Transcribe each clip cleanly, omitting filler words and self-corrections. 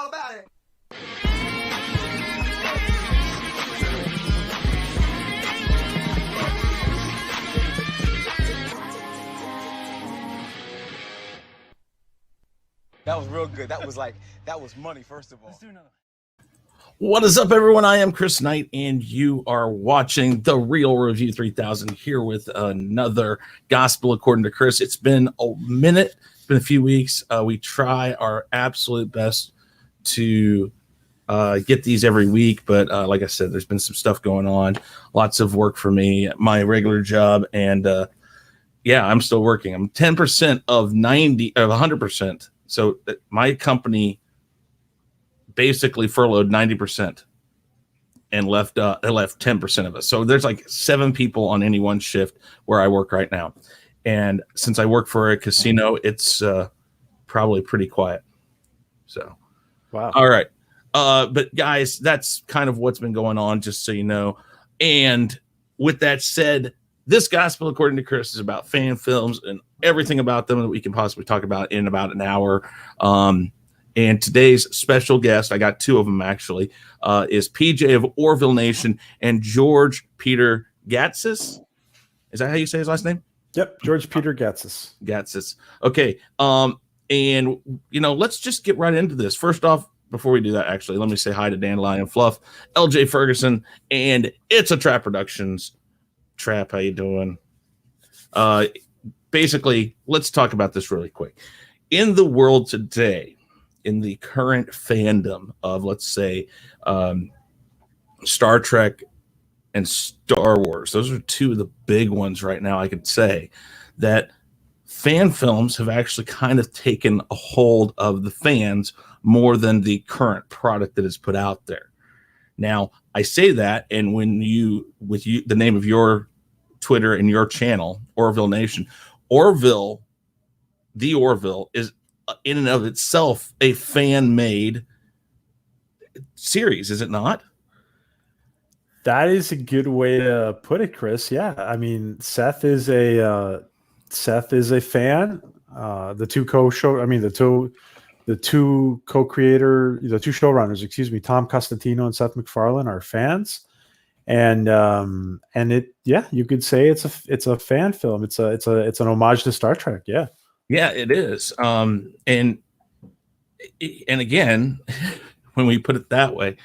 all about it. That was real good. That was money, first of all. Let's do another. What is up, everyone? I am Chris Knight, and you are watching The Real Review 3000 here with another Gospel According to Chris. It's been a minute. It's been a few weeks. We try our absolute best to get these every week, but like I said, there's been some stuff going on. Lots of work for me, my regular job, and yeah, I'm still working. I'm 10% of 100%. So my company basically furloughed 90% and left 10% of us. So there's like 7 people on any one shift where I work right now. And since I work for a casino, it's probably pretty quiet. So, wow. All right. But guys, that's kind of what's been going on, just so you know. And with that said, this Gospel According to Chris is about fan films and everything about them that we can possibly talk about in about an hour. And today's special guest, I got 2 of them actually, is PJ of Orville Nation and George Peter Gatsis. Is that how you say his last name? Yep, George Peter Gatsis. Gatsis. Okay. And you know, let's just get right into this. First off, before we do that, actually, let me say hi to Dandelion Fluff, LJ Ferguson, and It's a Trap Productions. Trap, how you doing? Basically, let's talk about this really quick. In the world today, in the current fandom of, let's say, Star Trek and Star Wars, those are 2 of the big ones right now, I could say, that fan films have actually kind of taken a hold of the fans more than the current product that is put out there. Now, I say that, and when the name of your Twitter and your channel, Orville Nation, Orville is in and of itself a fan-made series, is it not? That is a good way to put it, Chris. Yeah, I mean, Seth is a fan. The 2 showrunners, excuse me, Tom Costantino and Seth MacFarlane are fans. And you could say it's a fan film. It's an homage to Star Trek. Yeah. Yeah, it is. And again, when we put it that way,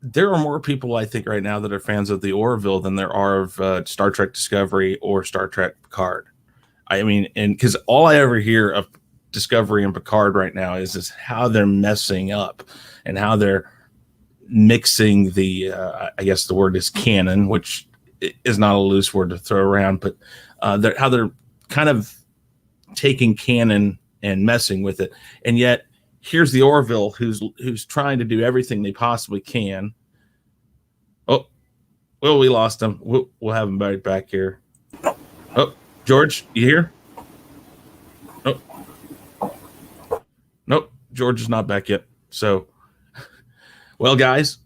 there are more people, I think, right now that are fans of the Orville than there are of Star Trek Discovery or Star Trek Picard. I mean, and because all I ever hear of Discovery and Picard right now is how they're messing up and how they're mixing the I guess the word is canon, which is not a loose word to throw around, but how they're kind of taking canon and messing with it. And yet here's the Orville who's trying to do everything they possibly can. Oh, well, we lost him. We'll have him right back here. Oh, George, you here? Oh, nope, George is not back yet. So, well, guys,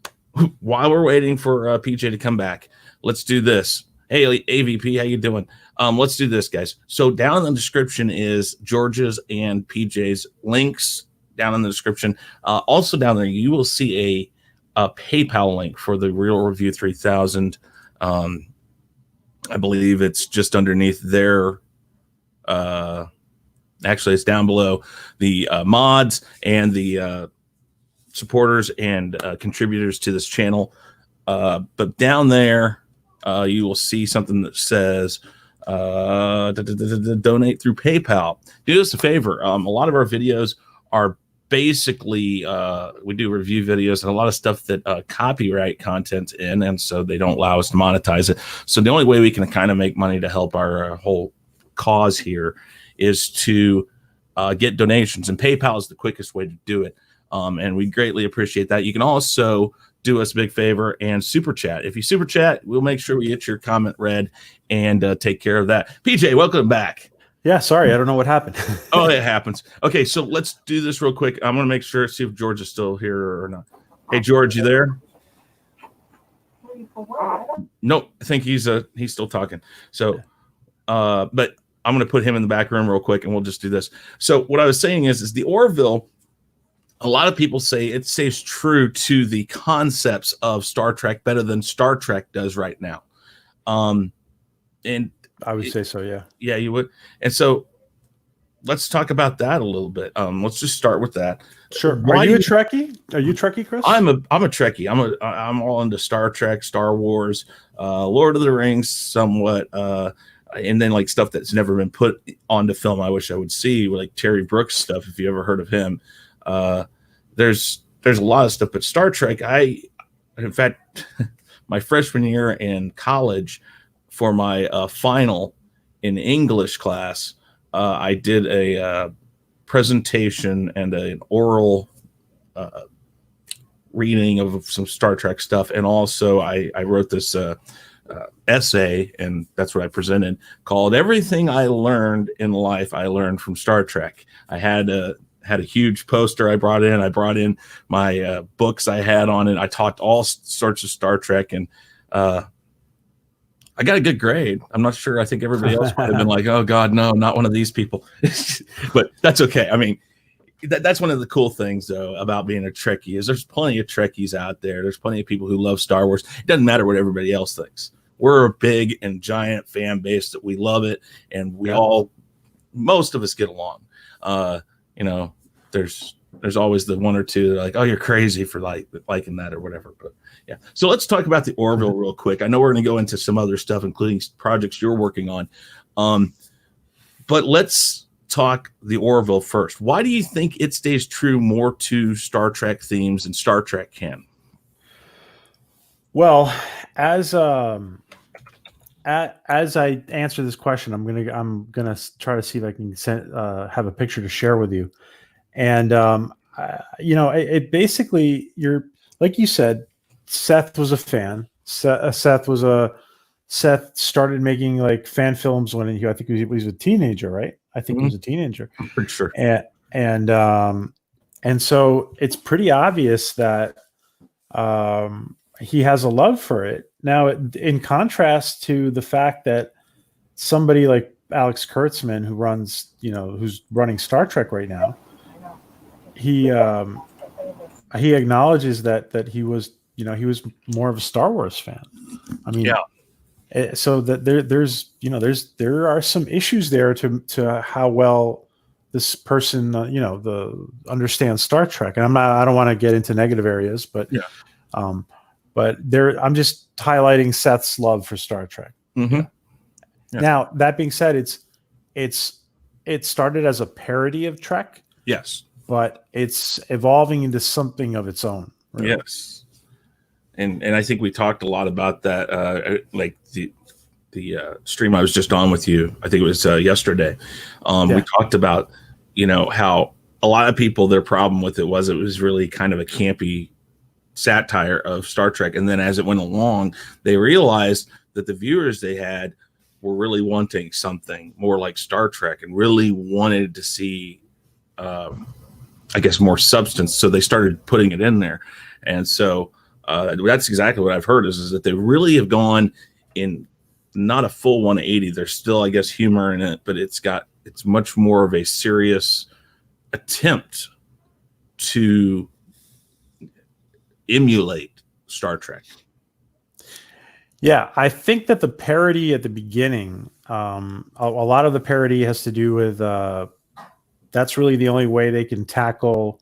while we're waiting for PJ to come back, let's do this. Hey, AVP, how you doing? Let's do this, guys. So down in the description is George's and PJ's links down in the description. Also down there, you will see a PayPal link for the Real Review 3000. I believe it's just underneath their. Actually, it's down below the mods and the supporters and contributors to this channel. But down there, you will see something that says donate through PayPal. Do us a favor. A lot of our videos are basically we do review videos and a lot of stuff that copyright content's in, and so they don't allow us to monetize it. So the only way we can kind of make money to help our whole cause here is to get donations, and PayPal is the quickest way to do it. And we greatly appreciate that. You can also do us a big favor and super chat. If you super chat, we'll make sure we get your comment read and take care of that. PJ, welcome back. Yeah, sorry, I don't know what happened. Oh, it happens. Okay, so let's do this real quick. I'm going to make sure, see if George is still here or not. Hey, George, you there? Nope, I think he's still talking. So, but I'm going to put him in the back room real quick, and we'll just do this. So what I was saying is the Orville a lot of people say it stays true to the concepts of Star Trek better than Star Trek does right now. And I would say so, yeah. Yeah, you would. And so let's talk about that a little bit. Let's just start with that. Sure. Are you a Trekkie? Are you Trekkie, Chris? I'm a Trekkie. I'm all into Star Trek, Star Wars, Lord of the Rings, somewhat, and then like stuff that's never been put onto film. I wish I would see, like Terry Brooks stuff. If you ever heard of him, there's a lot of stuff. But Star Trek, in fact, my freshman year in college, for my final in English class, I did a presentation and an oral reading of some Star Trek stuff, and also I wrote this essay, and that's what I presented, called "Everything I Learned in Life I Learned from Star Trek." I had a huge poster I brought in my books I had on it. I talked all sorts of Star Trek, and I got a good grade. I'm not sure. I think everybody else might have been like, "Oh God, no, not one of these people." But that's okay. I mean, that's one of the cool things, though, about being a Trekkie is there's plenty of Trekkies out there. There's plenty of people who love Star Wars. It doesn't matter what everybody else thinks. We're a big and giant fan base that we love it, and most of us get along. There's always the one or two that are like, "Oh, you're crazy for liking that," or whatever. But yeah. So let's talk about the Orville real quick. I know we're going to go into some other stuff, including projects you're working on. But let's talk the Orville first. Why do you think it stays true more to Star Trek themes than Star Trek can? Well, as I answer this question, I'm gonna try to see if I can have a picture to share with you. And it basically, you're like you said, Seth was a fan. Seth started making like fan films when I think he was a teenager, right? I think he was a teenager. I'm pretty sure. And so it's pretty obvious that he has a love for it. Now, in contrast to the fact that somebody like Alex Kurtzman, who's running Star Trek right now, he acknowledges that he was more of a Star Wars fan. I mean, yeah. So that there are some issues there to how well this person understands Star Trek. And I don't want to get into negative areas, but yeah. But I'm just highlighting Seth's love for Star Trek. Mm-hmm. Yeah. Now, that being said, it started as a parody of Trek. Yes. But it's evolving into something of its own. Really. Yes. And I think we talked a lot about that, like the stream I was just on with you. I think it was yesterday. We talked about, how a lot of people, their problem with it was really kind of a campy satire of Star Trek. And then as it went along, they realized that the viewers they had were really wanting something more like Star Trek and really wanted to see, I guess, more substance. So they started putting it in there. And so that's exactly what I've heard is that they really have gone in not a full 180. There's still, I guess, humor in it, but it's much more of a serious attempt to emulate Star Trek. Yeah, I think that the parody at the beginning, a lot of the parody has to do with that's really the only way they can tackle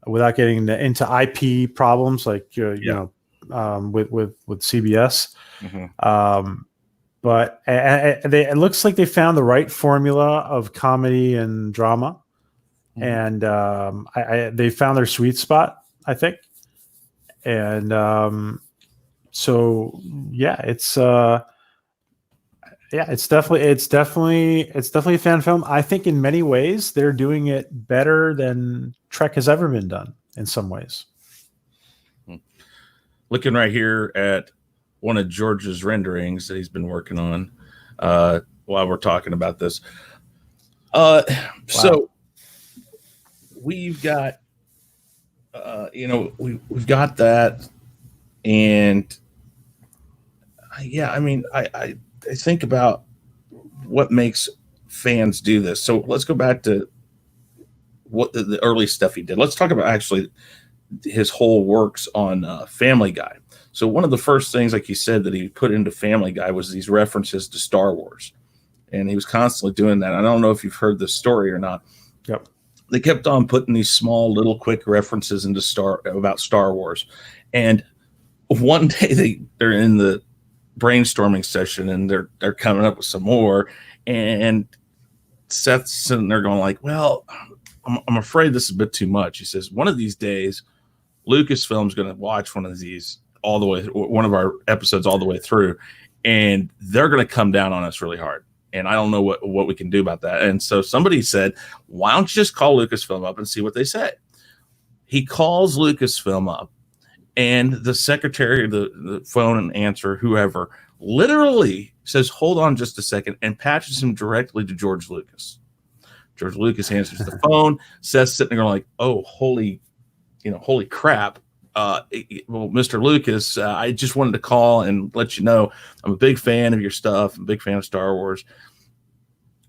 without getting into IP problems, like with CBS. Mm-hmm. But it looks like they found the right formula of comedy and drama, and they found their sweet spot, I think. And so yeah, it's definitely a fan film. I think in many ways they're doing it better than Trek has ever been done in some ways. Looking right here at one of George's renderings that he's been working on while we're talking about this. Wow. So we've got we've got that, and I mean, I think about what makes fans do this. So let's go back to what the early stuff he did. Let's talk about actually his whole works on Family Guy. So one of the first things, like you said, that he put into Family Guy was these references to Star Wars. And he was constantly doing that. I don't know if you've heard this story or not. Yep. They kept on putting these small little quick references into about Star Wars. And one day they're in the brainstorming session and they're coming up with some more. And Seth's sitting there going like, well, I'm afraid this is a bit too much. He says, one of these days, Lucasfilm's going to watch one of these all the way, one of our episodes all the way through, and they're going to come down on us really hard. And I don't know what we can do about that. And so somebody said, why don't you just call Lucasfilm up and see what they say? He calls Lucasfilm up, and the secretary, the phone and answer, whoever, literally says, hold on just a second, and patches him directly to George Lucas. George Lucas answers the phone. Seth's sitting there going like, oh, holy crap. Well, Mr. Lucas, I just wanted to call and let you know I'm a big fan of your stuff. I'm a big fan of Star Wars.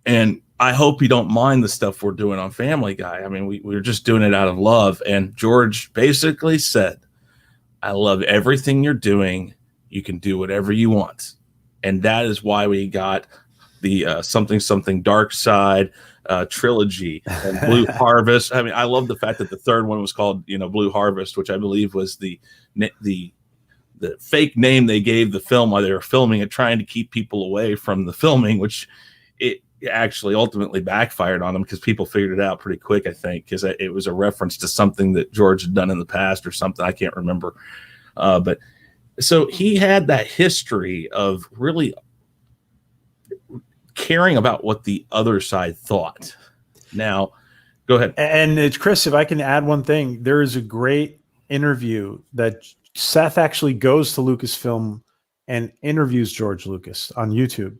And I hope you don't mind the stuff we're doing on Family Guy. I mean, we're just doing it out of love. And George basically said, I love everything you're doing. You can do whatever you want. And that is why we got the something dark side trilogy and Blue Harvest. I mean, I love the fact that the third one was called, Blue Harvest, which I believe was the fake name they gave the film while they were filming it, trying to keep people away from the filming, which it actually ultimately backfired on them because people figured it out pretty quick, I think, because it was a reference to something that George had done in the past or something. I can't remember. But so he had that history of really caring about what the other side thought. Now, go ahead. And it's Chris, if I can add one thing, there is a great interview that Seth actually goes to Lucasfilm and interviews George Lucas on YouTube.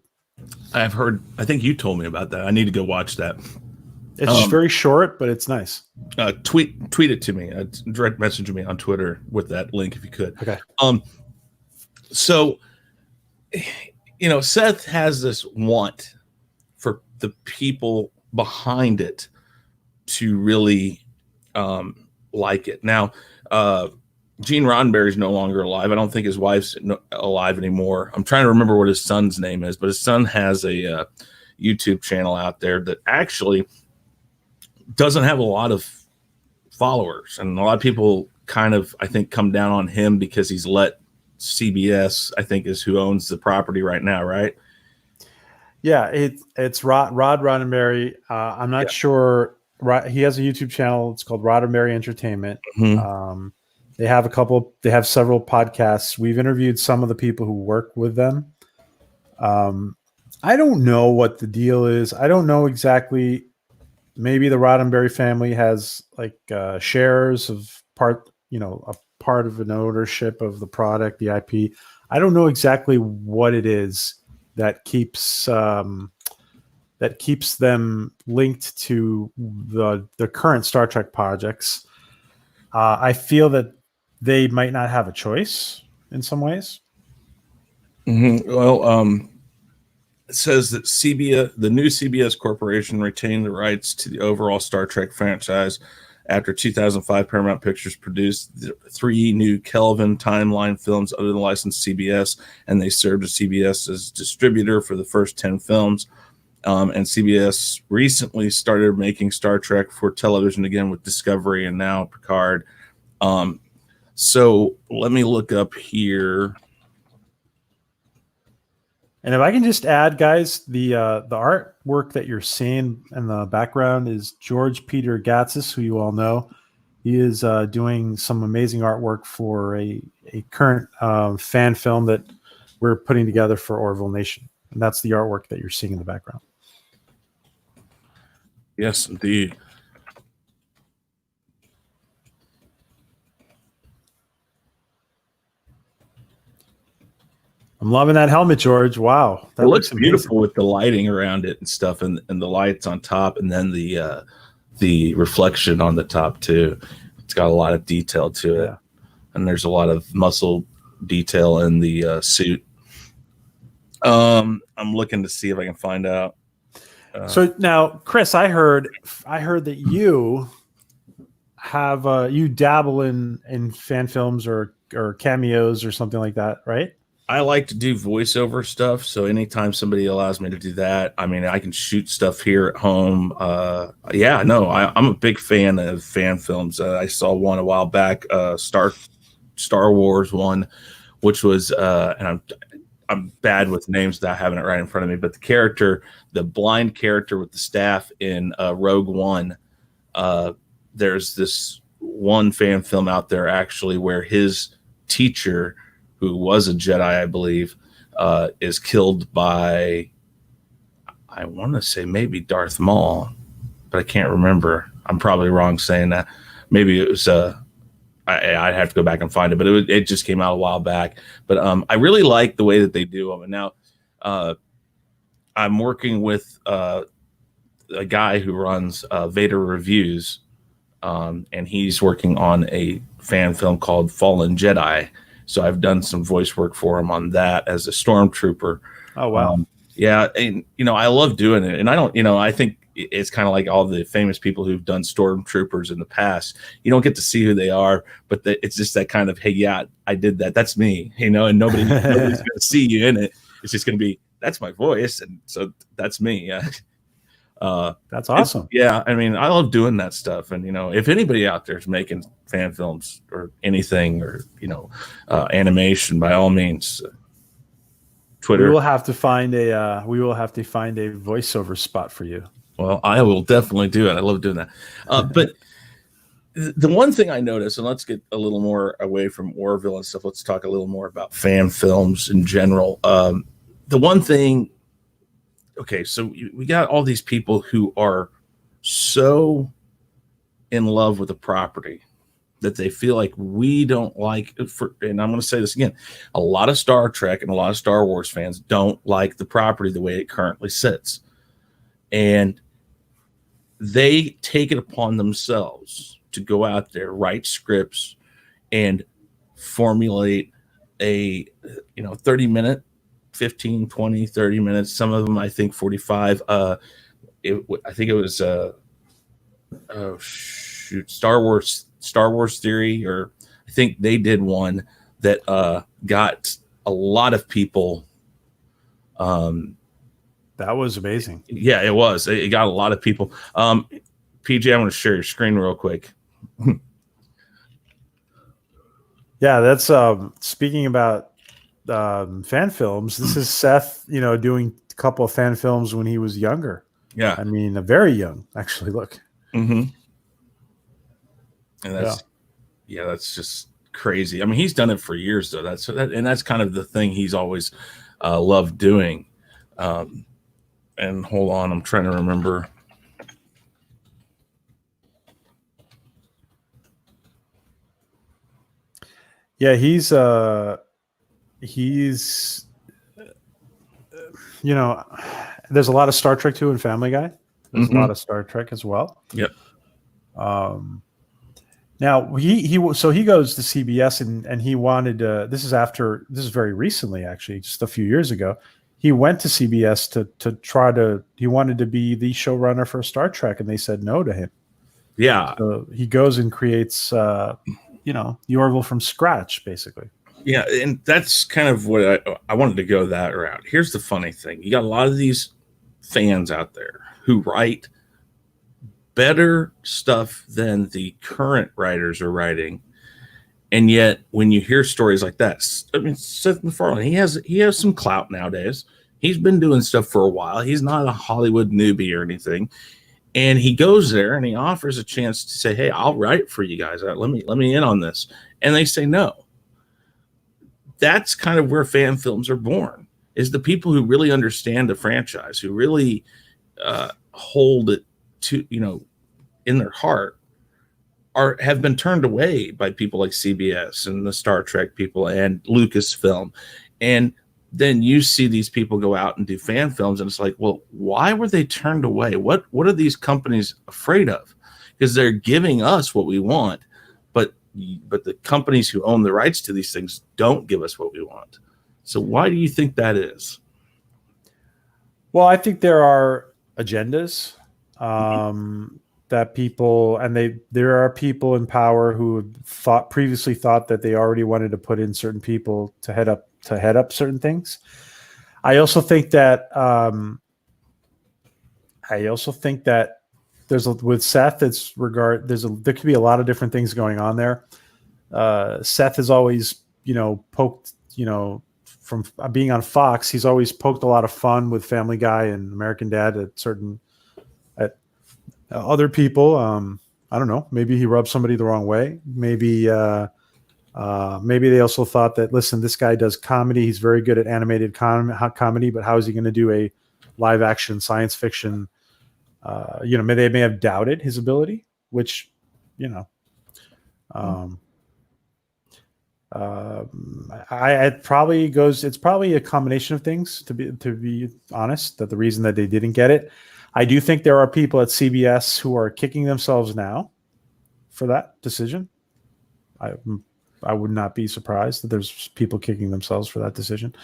I've heard, I think you told me about that. I need to go watch that. It's very short, but it's nice. Tweet it to me. Direct message me on Twitter with that link if you could. Okay. So, Seth has this want for the people behind it to really like it. Now, Gene Roddenberry is no longer alive. I don't think his wife's alive anymore. I'm trying to remember what his son's name is, but his son has a YouTube channel out there that actually doesn't have a lot of followers. And a lot of people kind of, I think, come down on him because he's let CBS, I think, is who owns the property right now, right? Yeah, it's Rod Roddenberry. I'm not sure. He has a YouTube channel. It's called Roddenberry Entertainment. Mm-hmm. They have several podcasts. We've interviewed some of the people who work with them. I don't know what the deal is. I don't know exactly. Maybe the Roddenberry family has like shares of a part of an ownership of the product, the IP. I don't know exactly what it is that keeps them linked to the current Star Trek projects. I feel that they might not have a choice in some ways. Mm-hmm. Well, it says that the new CBS Corporation retained the rights to the overall Star Trek franchise after 2005 Paramount Pictures produced 3 new Kelvin timeline films under the license CBS, and they served as CBS as distributor for the first 10 films. And CBS recently started making Star Trek for television again with Discovery and now Picard. So let me look up here. And if I can just add, guys, the artwork that you're seeing in the background is George Peter Gatsis, who you all know. He is doing some amazing artwork for a current fan film that we're putting together for Orville Nation. And that's the artwork that you're seeing in the background. Yes, indeed. I'm loving that helmet, George. Wow. That looks beautiful with the lighting around it and stuff, and the lights on top, and then the reflection on the top too. It's got a lot of detail to it, and there's a lot of muscle detail in the suit. I'm looking to see if I can find out. So now, Chris, I heard that you have you dabble in fan films or cameos or something like that, right? I like to do voiceover stuff, so anytime somebody allows me to do that, I mean, I can shoot stuff here at home. Yeah, no, I'm a big fan of fan films. I saw one a while back, Star Wars one, which was, and I'm bad with names without having it right in front of me, but the blind character with the staff in Rogue One, there's this one fan film out there actually where his teacher, who was a Jedi, I believe, is killed by, I want to say maybe Darth Maul, but I can't remember. I'm probably wrong saying that. Maybe it was, I'd have to go back and find it, but it just came out a while back. But I really like the way that they do them. And now I'm working with a guy who runs Vader Reviews, and he's working on a fan film called Fallen Jedi. So I've done some voice work for him on that as a stormtrooper. Oh, wow. Yeah. And, I love doing it. And I don't, I think it's kind of like all the famous people who've done stormtroopers in the past. You don't get to see who they are, but it's just that kind of, hey, yeah, I did that. That's me, and nobody's going to see you in it. It's just going to be, that's my voice. And so that's me. Yeah. That's awesome. Yeah, I mean, I love doing that stuff. And if anybody out there is making fan films or anything, or animation, by all means, Twitter. We will have to find a voiceover spot for you. Well, I will definitely do it. I love doing that. But the one thing I noticed, and let's get a little more away from Orville and stuff. Let's talk a little more about fan films in general. The one thing. Okay, so we got all these people who are so in love with the property that they feel like we don't like it. And I'm going to say this again, a lot of Star Trek and a lot of Star Wars fans don't like the property the way it currently sits. And they take it upon themselves to go out there, write scripts, and formulate a 30-minute, 15, 20, 30 minutes. Some of them, I think 45. I think it was Star Wars Theory, or I think they did one that got a lot of people. That was amazing. Yeah, it was. It got a lot of people. PJ, I'm going to share your screen real quick. Yeah, that's speaking about fan films. This is Seth, doing a couple of fan films when he was younger. Yeah, I mean, very young, actually. Look, and that's just crazy. I mean, he's done it for years, though. That's kind of the thing he's always loved doing. And hold on, I'm trying to remember. Yeah, he's there's a lot of Star Trek too in Family Guy. There's a lot of Star Trek as well. Yep. Now he goes to CBS and he wanted this is very recently, actually, just a few years ago. He went to CBS he wanted to be the showrunner for Star Trek, and they said no to him. Yeah. So he goes and creates the Orville from scratch, basically. Yeah, and that's kind of what I wanted to go that route. Here's the funny thing. You got a lot of these fans out there who write better stuff than the current writers are writing. And yet, when you hear stories like that, I mean, Seth MacFarlane, he has some clout nowadays. He's been doing stuff for a while. He's not a Hollywood newbie or anything. And he goes there and he offers a chance to say, hey, I'll write for you guys. Let me in on this. And they say no. That's kind of where fan films are born, is the people who really understand the franchise, who really hold it to, in their heart, have been turned away by people like CBS and the Star Trek people and Lucasfilm. And then you see these people go out and do fan films, and it's like, well, why were they turned away? What are these companies afraid of? Because they're giving us what we want, but the companies who own the rights to these things don't give us what we want. So why do you think that is? Well, I think there are agendas that people, and there are people in power who previously thought that they already wanted to put in certain people to head up certain things. I also think that with Seth, there could be a lot of different things going on there. Seth has always, poked, from being on Fox, he's always poked a lot of fun with Family Guy and American Dad at other people. I don't know. Maybe he rubbed somebody the wrong way. Maybe they also thought that, listen, this guy does comedy. He's very good at animated comedy, but how is he going to do a live action science fiction? They may have doubted his ability, which, it's probably a combination of things, to be honest, that the reason that they didn't get it. I do think there are people at CBS who are kicking themselves now for that decision. I would not be surprised that there's people kicking themselves for that decision.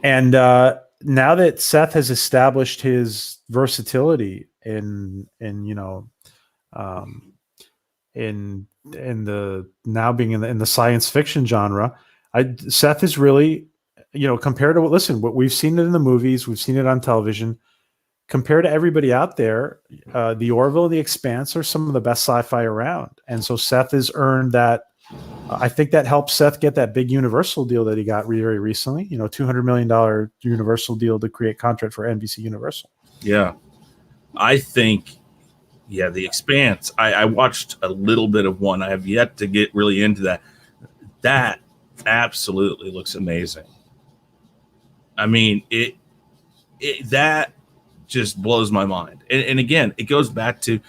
And now that Seth has established his versatility in the science fiction genre, Seth is really, compared to what we've seen it in the movies, we've seen it on television. Compared to everybody out there, the Orville and the Expanse are some of the best sci-fi around, and so Seth has earned that. I think that helped Seth get that big Universal deal that he got very recently. $200 million Universal deal to create content for NBC Universal. Yeah, I think. Yeah, The Expanse. I watched a little bit of one. I have yet to get really into that. That absolutely looks amazing. I mean, that just blows my mind. And again, it goes back to,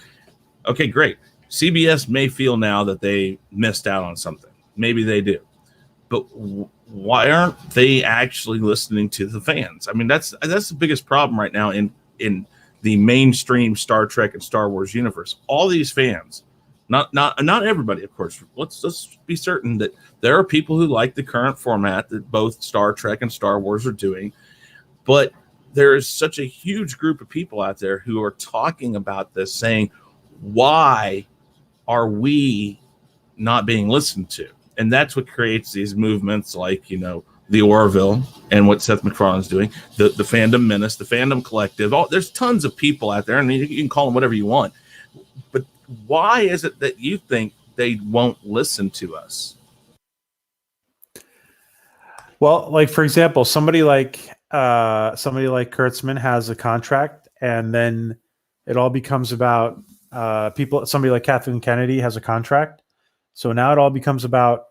okay, great. CBS may feel now that they missed out on something. Maybe they do. But why aren't they actually listening to the fans? I mean, that's the biggest problem right now in the mainstream Star Trek and Star Wars universe. All these fans, not everybody, of course. Let's be certain that there are people who like the current format that both Star Trek and Star Wars are doing, but there is such a huge group of people out there who are talking about this, saying, why are we not being listened to? And that's what creates these movements like, the Orville and what Seth MacFarlane's doing, the Fandom Menace, the Fandom Collective. There's tons of people out there, and you can call them whatever you want. But why is it that you think they won't listen to us? Well, like, for example, somebody like Kurtzman has a contract, and then it all becomes about people. Somebody like Kathleen Kennedy has a contract, so now it all becomes about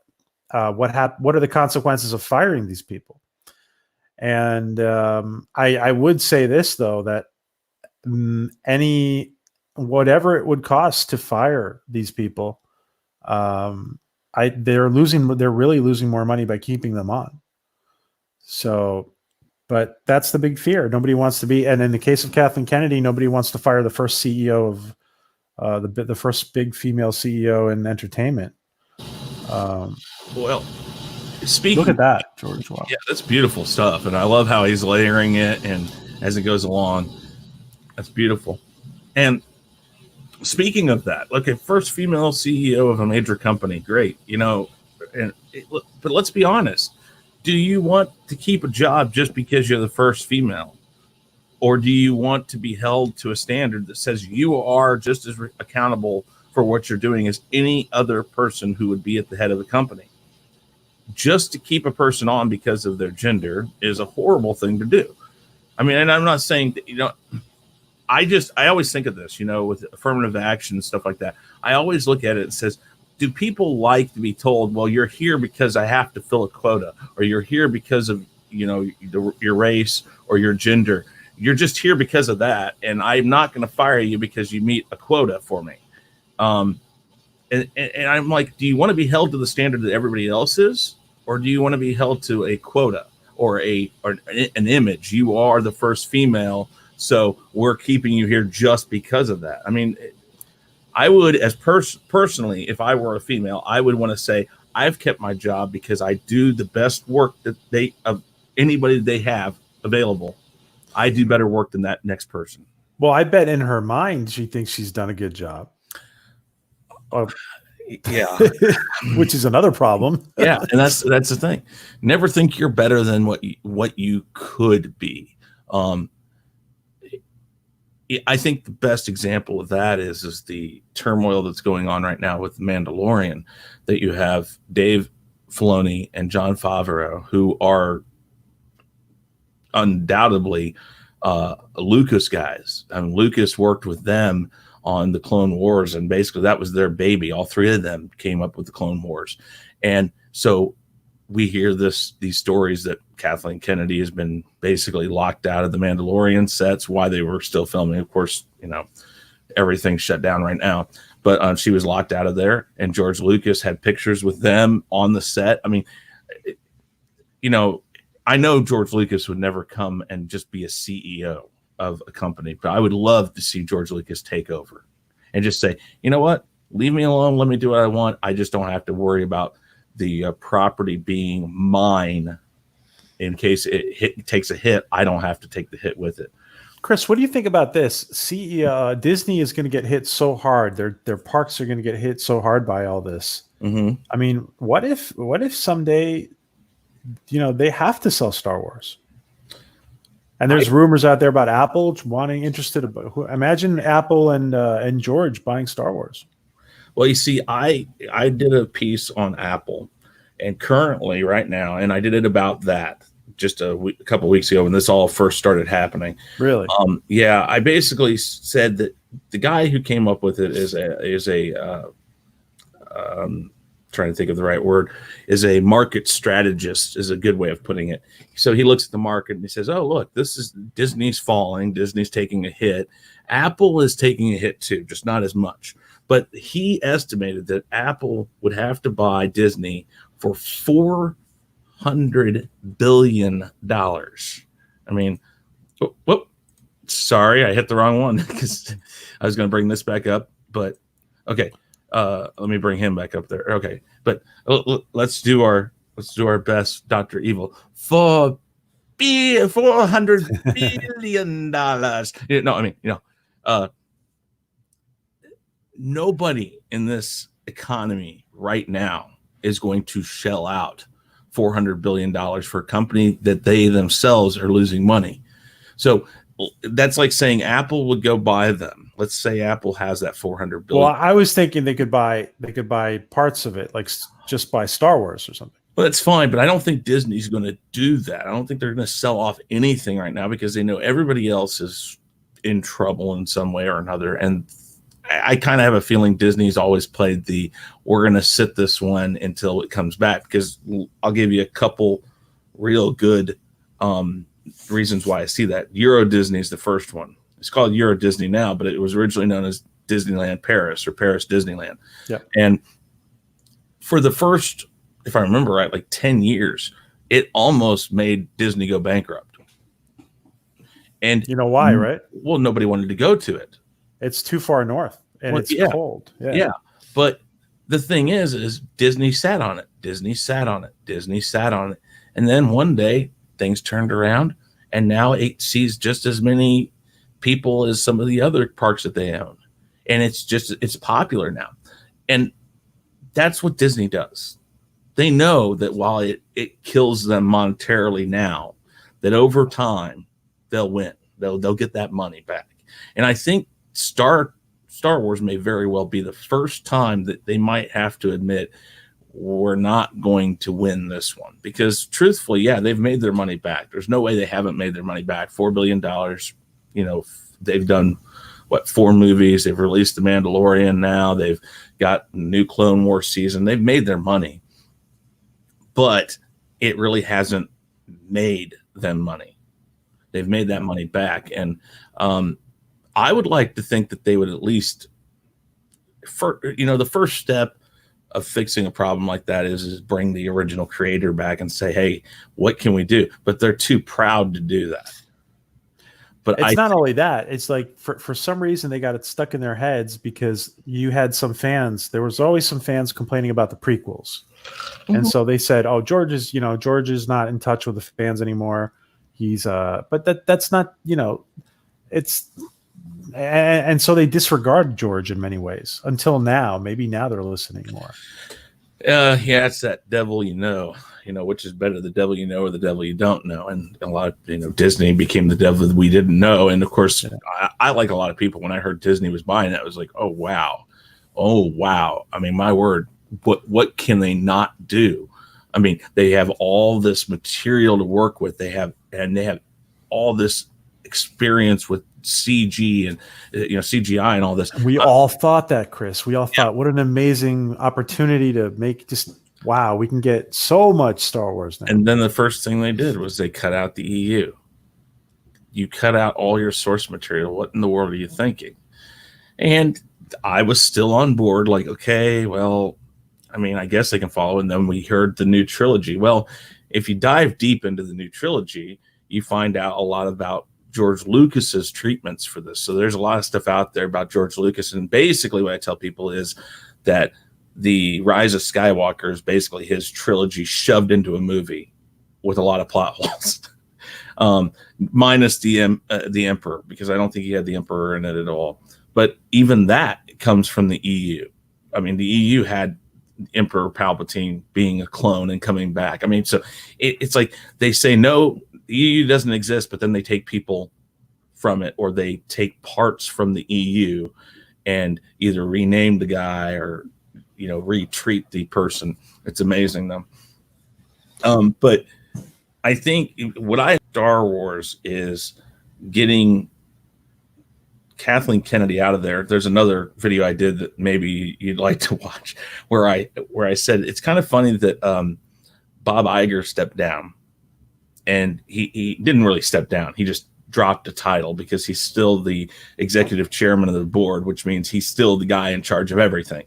what are the consequences of firing these people. And I would say this, though, that whatever it would cost to fire these people, they're really losing more money by keeping them on. So, but that's the big fear. Nobody wants to be, and in the case of Kathleen Kennedy, nobody wants to fire the first CEO of the first big female CEO in entertainment. Well, look at that, George. Wow. Yeah, that's beautiful stuff, and I love how he's layering it, and as it goes along, that's beautiful. And speaking of that, okay, first female CEO of a major company, great, but let's be honest. Do you want to keep a job just because you're the first female? Or do you want to be held to a standard that says you are just as accountable for what you're doing as any other person who would be at the head of the company? Just to keep a person on because of their gender is a horrible thing to do. I mean, and I'm not saying that, I always think of this, with affirmative action and stuff like that. I always look at it and says, do people like to be told, well, you're here because I have to fill a quota, or you're here because of, your race or your gender. You're just here because of that, and I'm not going to fire you because you meet a quota for me. And I'm like, do you want to be held to the standard that everybody else is, or do you want to be held to a quota or an image? You are the first female, so we're keeping you here just because of that. I mean, I would, as personally, if I were a female, I would want to say, I've kept my job because I do the best work that anybody they have available. I do better work than that next person. Well, I bet in her mind she thinks she's done a good job. Yeah, which is another problem. Yeah, and that's the thing. Never think you're better than what you could be. I think the best example of that is the turmoil that's going on right now with The Mandalorian. That you have Dave Filoni and Jon Favreau, who are undoubtedly Lucas guys. I mean, Lucas worked with them on the Clone Wars, and basically that was their baby. All three of them came up with the Clone Wars, and so we hear these stories that Kathleen Kennedy has been basically locked out of the Mandalorian sets while they were still filming. Of course, everything's shut down right now, but she was locked out of there, and George Lucas had pictures with them on the set. I mean, I know George Lucas would never come and just be a CEO of a company, but I would love to see George Lucas take over and just say, you know what, leave me alone. Let me do what I want. I just don't have to worry about the property being mine. In case it takes a hit, I don't have to take the hit with it. Chris, what do you think about this? Disney is going to get hit so hard. Their parks are going to get hit so hard by all this. Mm-hmm. I mean, what if someday, they have to sell Star Wars? And there's rumors out there about Apple imagine Apple and George buying Star Wars. Well, you see, I did a piece on Apple, and currently right now, and I did it about that just a couple of weeks ago when this all first started happening. Really? Yeah, I basically said that the guy who came up with it is trying to think of the right word, is a market strategist, is a good way of putting it. So he looks at the market and he says, oh, look, this is Disney's falling. Disney's taking a hit. Apple is taking a hit too, just not as much. But he estimated that Apple would have to buy Disney for $400 billion. I mean, whoop, sorry, I hit the wrong one because I was going to bring this back up. But okay, let me bring him back up there. Okay, but let's do our best, Dr. Evil. $400 billion. No, I mean, nobody in this economy right now is going to shell out $400 billion for a company that they themselves are losing money. So that's like saying Apple would go buy them. Let's say Apple has that $400 billion. Well, I was thinking they could buy parts of it, like just buy Star Wars or something. Well, that's fine, but I don't think Disney's going to do that. I don't think they're going to sell off anything right now because they know everybody else is in trouble in some way or another. And I kind of have a feeling Disney's always played we're going to sit this one until it comes back, because I'll give you a couple real good reasons why I see that. Euro Disney is the first one. It's called Euro Disney now, but it was originally known as Disneyland Paris or Paris Disneyland. Yeah. And for the first, if I remember right, like 10 years, it almost made Disney go bankrupt. And you know why, right? Well, nobody wanted to go to it. It's too far north and it's cold. Yeah. But the thing is Disney sat on it. Disney sat on it. Disney sat on it. And then one day things turned around, and now it sees just as many people as some of the other parks that they own. And it's popular now. And that's what Disney does. They know that while it kills them monetarily now, that over time they'll win. They'll get that money back. And I think Star Wars may very well be the first time that they might have to admit we're not going to win this one, because truthfully, they've made their money back. There's no way they haven't made their money back. $4 billion. They've done 4 movies. They've released The Mandalorian now. They've got a new Clone Wars season. They've made their money, but it really hasn't made them money. They've made that money back. And I would like to think that they would at least, the first step of fixing a problem like that is bring the original creator back and say, hey, what can we do? But they're too proud to do that. But it's not only that. It's like for some reason they got it stuck in their heads, because you had some fans. There was always some fans complaining about the prequels. Mm-hmm. And so they said, oh, George is not in touch with the fans anymore. He's but that's not, it's and so they disregard George in many ways until now. Maybe now they're listening more. Yeah, it's that devil which is better, the devil you know or the devil you don't know. And a lot of, Disney became the devil that we didn't know. And of course, I like a lot of people, when I heard Disney was buying it, I was like, oh, wow. I mean, my word, what can they not do? I mean, they have all this material to work with. They have all this experience with CG and CGI and all this. We all thought that, Chris. We all thought, what an amazing opportunity to make wow, we can get so much Star Wars now. And then the first thing they did was they cut out the EU. You cut out all your source material. What in the world are you thinking? And I was still on board, like, okay, well, I mean, I guess they can follow. And then we heard the new trilogy. Well, if you dive deep into the new trilogy, you find out a lot about George Lucas's treatments for this. So there's a lot of stuff out there about George Lucas. And basically what I tell people is that the Rise of Skywalker is basically his trilogy shoved into a movie with a lot of plot holes, minus the Emperor, because I don't think he had the Emperor in it at all. But even that comes from the EU. I mean, the EU had Emperor Palpatine being a clone and coming back. I mean, so it's like they say, no, the EU doesn't exist, but then they take people from it, or they take parts from the EU and either rename the guy or retreat the person. It's amazing though. But I think Star Wars is getting Kathleen Kennedy out of there. There's another video I did that maybe you'd like to watch where I said it's kind of funny that Bob Iger stepped down, and he didn't really step down. He just dropped a title because he's still the executive chairman of the board, which means he's still the guy in charge of everything.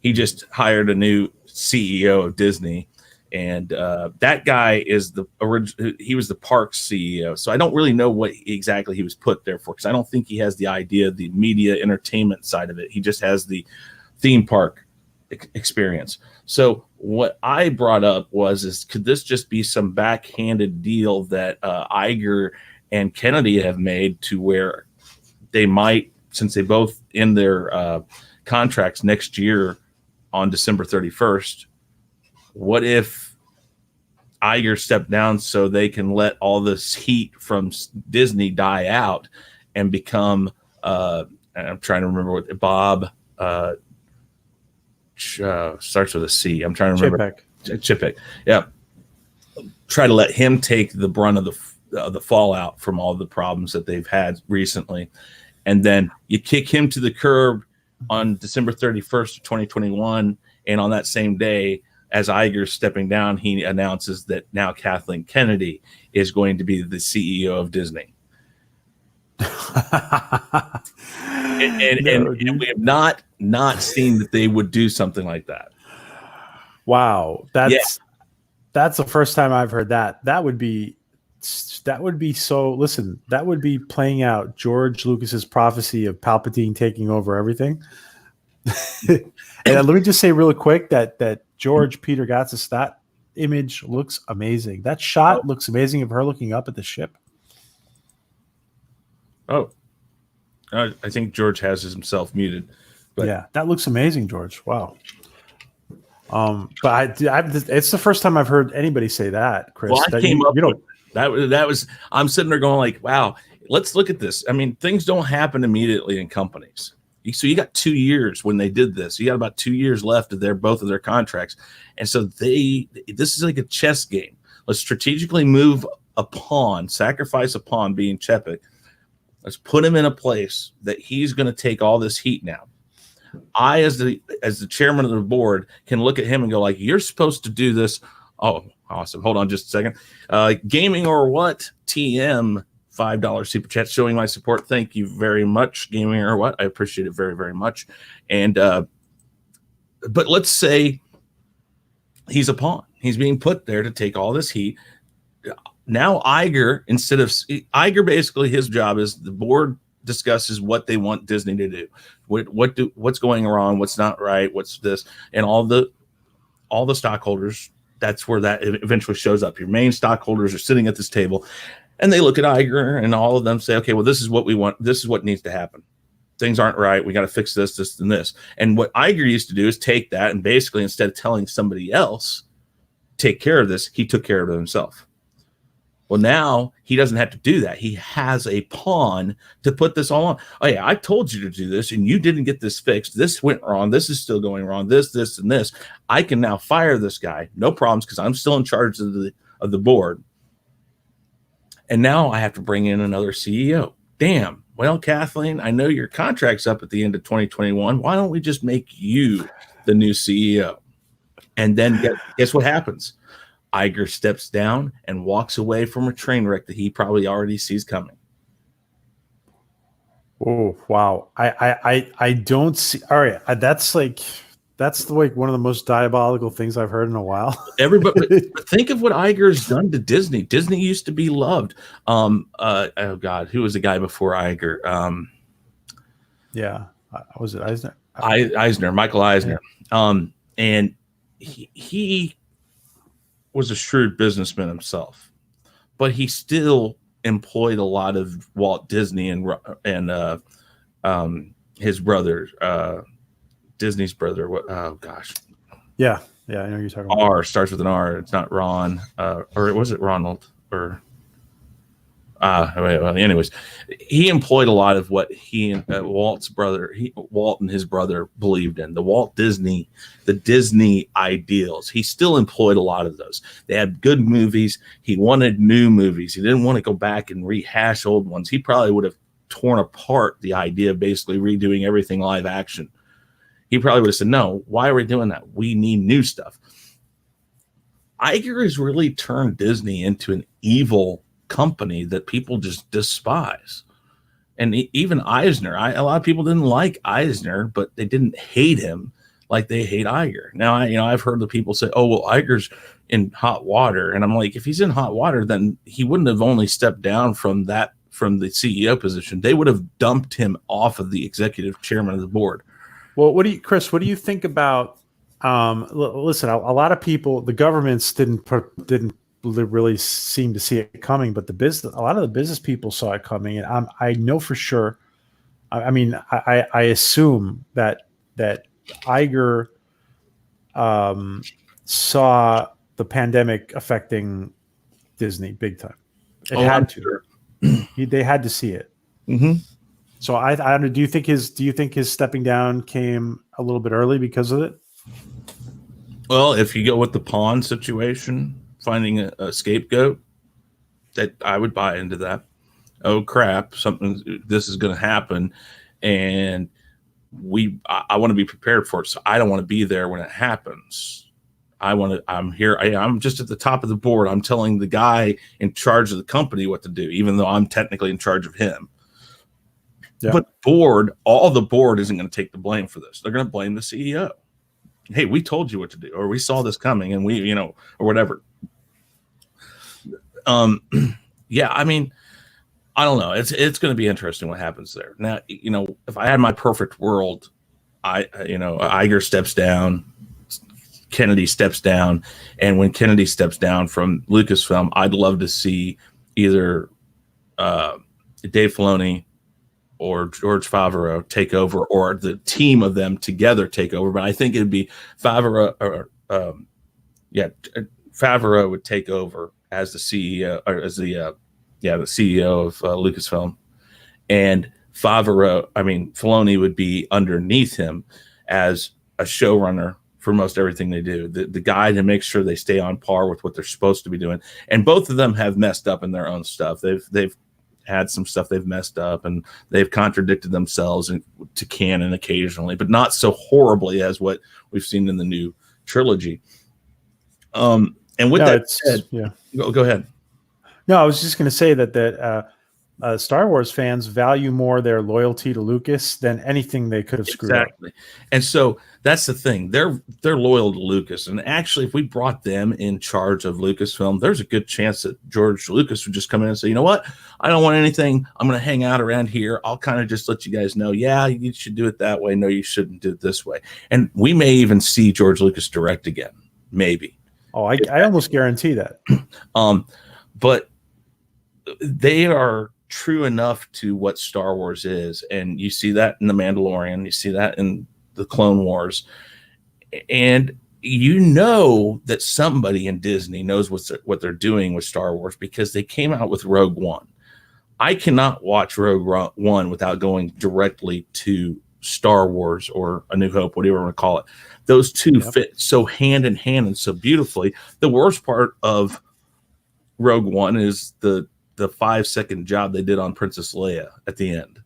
He just hired a new CEO of Disney, and that guy is he was the parks CEO. So I don't really know what exactly he was put there for, because I don't think he has the idea, the media entertainment side of it. He just has the theme park experience. So what I brought up was could this just be some backhanded deal that Iger and Kennedy have made, to where they might, since they both end their contracts next year on December 31st, what if Iger stepped down so they can let all this heat from Disney die out and become I'm trying to remember what Bob starts with a C. I'm trying to remember. Chipek. Yeah. Try to let him take the brunt of the fallout from all the problems that they've had recently. And then you kick him to the curb on December 31st of 2021, and on that same day, as Iger's stepping down, he announces that now Kathleen Kennedy is going to be the CEO of Disney. and we have not seen that they would do something like that. Wow, that's the first time I've heard that. That would be so. Listen, that would be playing out George Lucas's prophecy of Palpatine taking over everything. And let me just say really quick that George Peter Gatsis, that image looks amazing. That shot looks amazing of her looking up at the ship. I think George has himself muted. But yeah, that looks amazing, George. Wow. But it's the first time I've heard anybody say that, Chris. Well, I came up with that was I'm sitting there going like, wow, let's look at this. I mean, things don't happen immediately in companies. So you got 2 years when they did this. You got about 2 years left of both of their contracts. And so this is like a chess game. Let's strategically move a pawn, sacrifice a pawn, being Chepik. Let's put him in a place that he's going to take all this heat now. I, as the chairman of the board, can look at him and go like, you're supposed to do this. Oh, awesome. Hold on just a second. Gaming or what? TM. $5 super chat showing my support. Thank you very much, Gaming or what? I appreciate it very, very much. And but let's say he's a pawn. He's being put there to take all this heat. Now Iger, Iger, basically his job is the board discusses what they want Disney to do. What's going wrong, what's not right, what's this, and all the stockholders. That's where that eventually shows up. Your main stockholders are sitting at this table. And they look at Iger, and all of them say, okay, well, this is what we want. This is what needs to happen. Things aren't right. We got to fix this, this, and this. And what Iger used to do is take that and basically, instead of telling somebody else, take care of this, he took care of it himself. Well, now he doesn't have to do that. He has a pawn to put this all on. Oh, yeah, I told you to do this, and you didn't get this fixed. This went wrong. This is still going wrong. This, and this. I can now fire this guy. No problems, because I'm still in charge of the board. And now I have to bring in another CEO. Damn. Well, Kathleen, I know your contract's up at the end of 2021. Why don't we just make you the new CEO? And then guess what happens? Iger steps down and walks away from a train wreck that he probably already sees coming. Oh, wow. I don't see. All right. That's like one of the most diabolical things I've heard in a while. Everybody, think of what Iger's done to Disney. Disney used to be loved. Oh God, who was the guy before Iger? Yeah, was it Eisner? Eisner, Michael Eisner. Yeah. And he was a shrewd businessman himself, but he still employed a lot of Walt Disney and his brother. Disney's brother. What? Oh gosh. Yeah, I know you're talking about. R starts with an R. It's not Ron, or was it Ronald? Or well, anyways, he employed a lot of what he and Walt and his brother believed in. The Disney ideals. He still employed a lot of those. They had good movies. He wanted new movies. He didn't want to go back and rehash old ones. He probably would have torn apart the idea of basically redoing everything live action. He probably would have said, no, why are we doing that? We need new stuff. Iger has really turned Disney into an evil company that people just despise. And even Eisner, a lot of people didn't like Eisner, but they didn't hate him like they hate Iger. Now, I've heard the people say, oh, well, Iger's in hot water. And I'm like, if he's in hot water, then he wouldn't have only stepped down from the CEO position. They would have dumped him off of the executive chairman of the board. Well, Chris, what do you think about, listen, a lot of people, the governments didn't really seem to see it coming, but a lot of the business people saw it coming. And I know for sure, I assume that Iger saw the pandemic affecting Disney big time. It had to. Sure. They had to see it. Mm-hmm. So do you think his stepping down came a little bit early because of it? Well, if you go with the pawn situation, finding a scapegoat, that I would buy into that. Oh crap, this is going to happen, and I want to be prepared for it. So I don't want to be there when it happens. I'm here. I'm just at the top of the board. I'm telling the guy in charge of the company what to do, even though I'm technically in charge of him. Yeah. But all the board isn't going to take the blame for this. They're going to blame the CEO. Hey, we told you what to do, or we saw this coming, and we, or whatever. Yeah, I don't know. It's going to be interesting what happens there. Now, if I had my perfect world, Iger steps down, Kennedy steps down, and when Kennedy steps down from Lucasfilm, I'd love to see either Dave Filoni or George Favreau take over, or the team of them together take over. But I think it'd be Favreau, Favreau would take over as the CEO, or as the CEO of Lucasfilm, and Filoni would be underneath him as a showrunner for most everything they do. The guy to make sure they stay on par with what they're supposed to be doing. And both of them have messed up in their own stuff. They've had some stuff they've messed up, and they've contradicted themselves to canon occasionally, but not so horribly as what we've seen in the new trilogy. And with that said, go ahead. No, I was just going to say that Star Wars fans value more their loyalty to Lucas than anything they could have screwed up. And so that's the thing. They're loyal to Lucas. And actually, if we brought them in charge of Lucasfilm, there's a good chance that George Lucas would just come in and say, you know what? I don't want anything. I'm going to hang out around here. I'll kind of just let you guys know, yeah, you should do it that way. No, you shouldn't do it this way. And we may even see George Lucas direct again. Maybe. Oh, I almost guarantee that. But they are true enough to what Star Wars is, and you see that in The Mandalorian, you see that in the Clone Wars, and you know that somebody in Disney knows what they're doing with Star Wars because they came out with Rogue One. I cannot watch Rogue One without going directly to Star Wars or A New Hope, whatever you want to call it. Those two fit so hand in hand and so beautifully. The worst part of Rogue One is the 5-second job they did on Princess Leia at the end.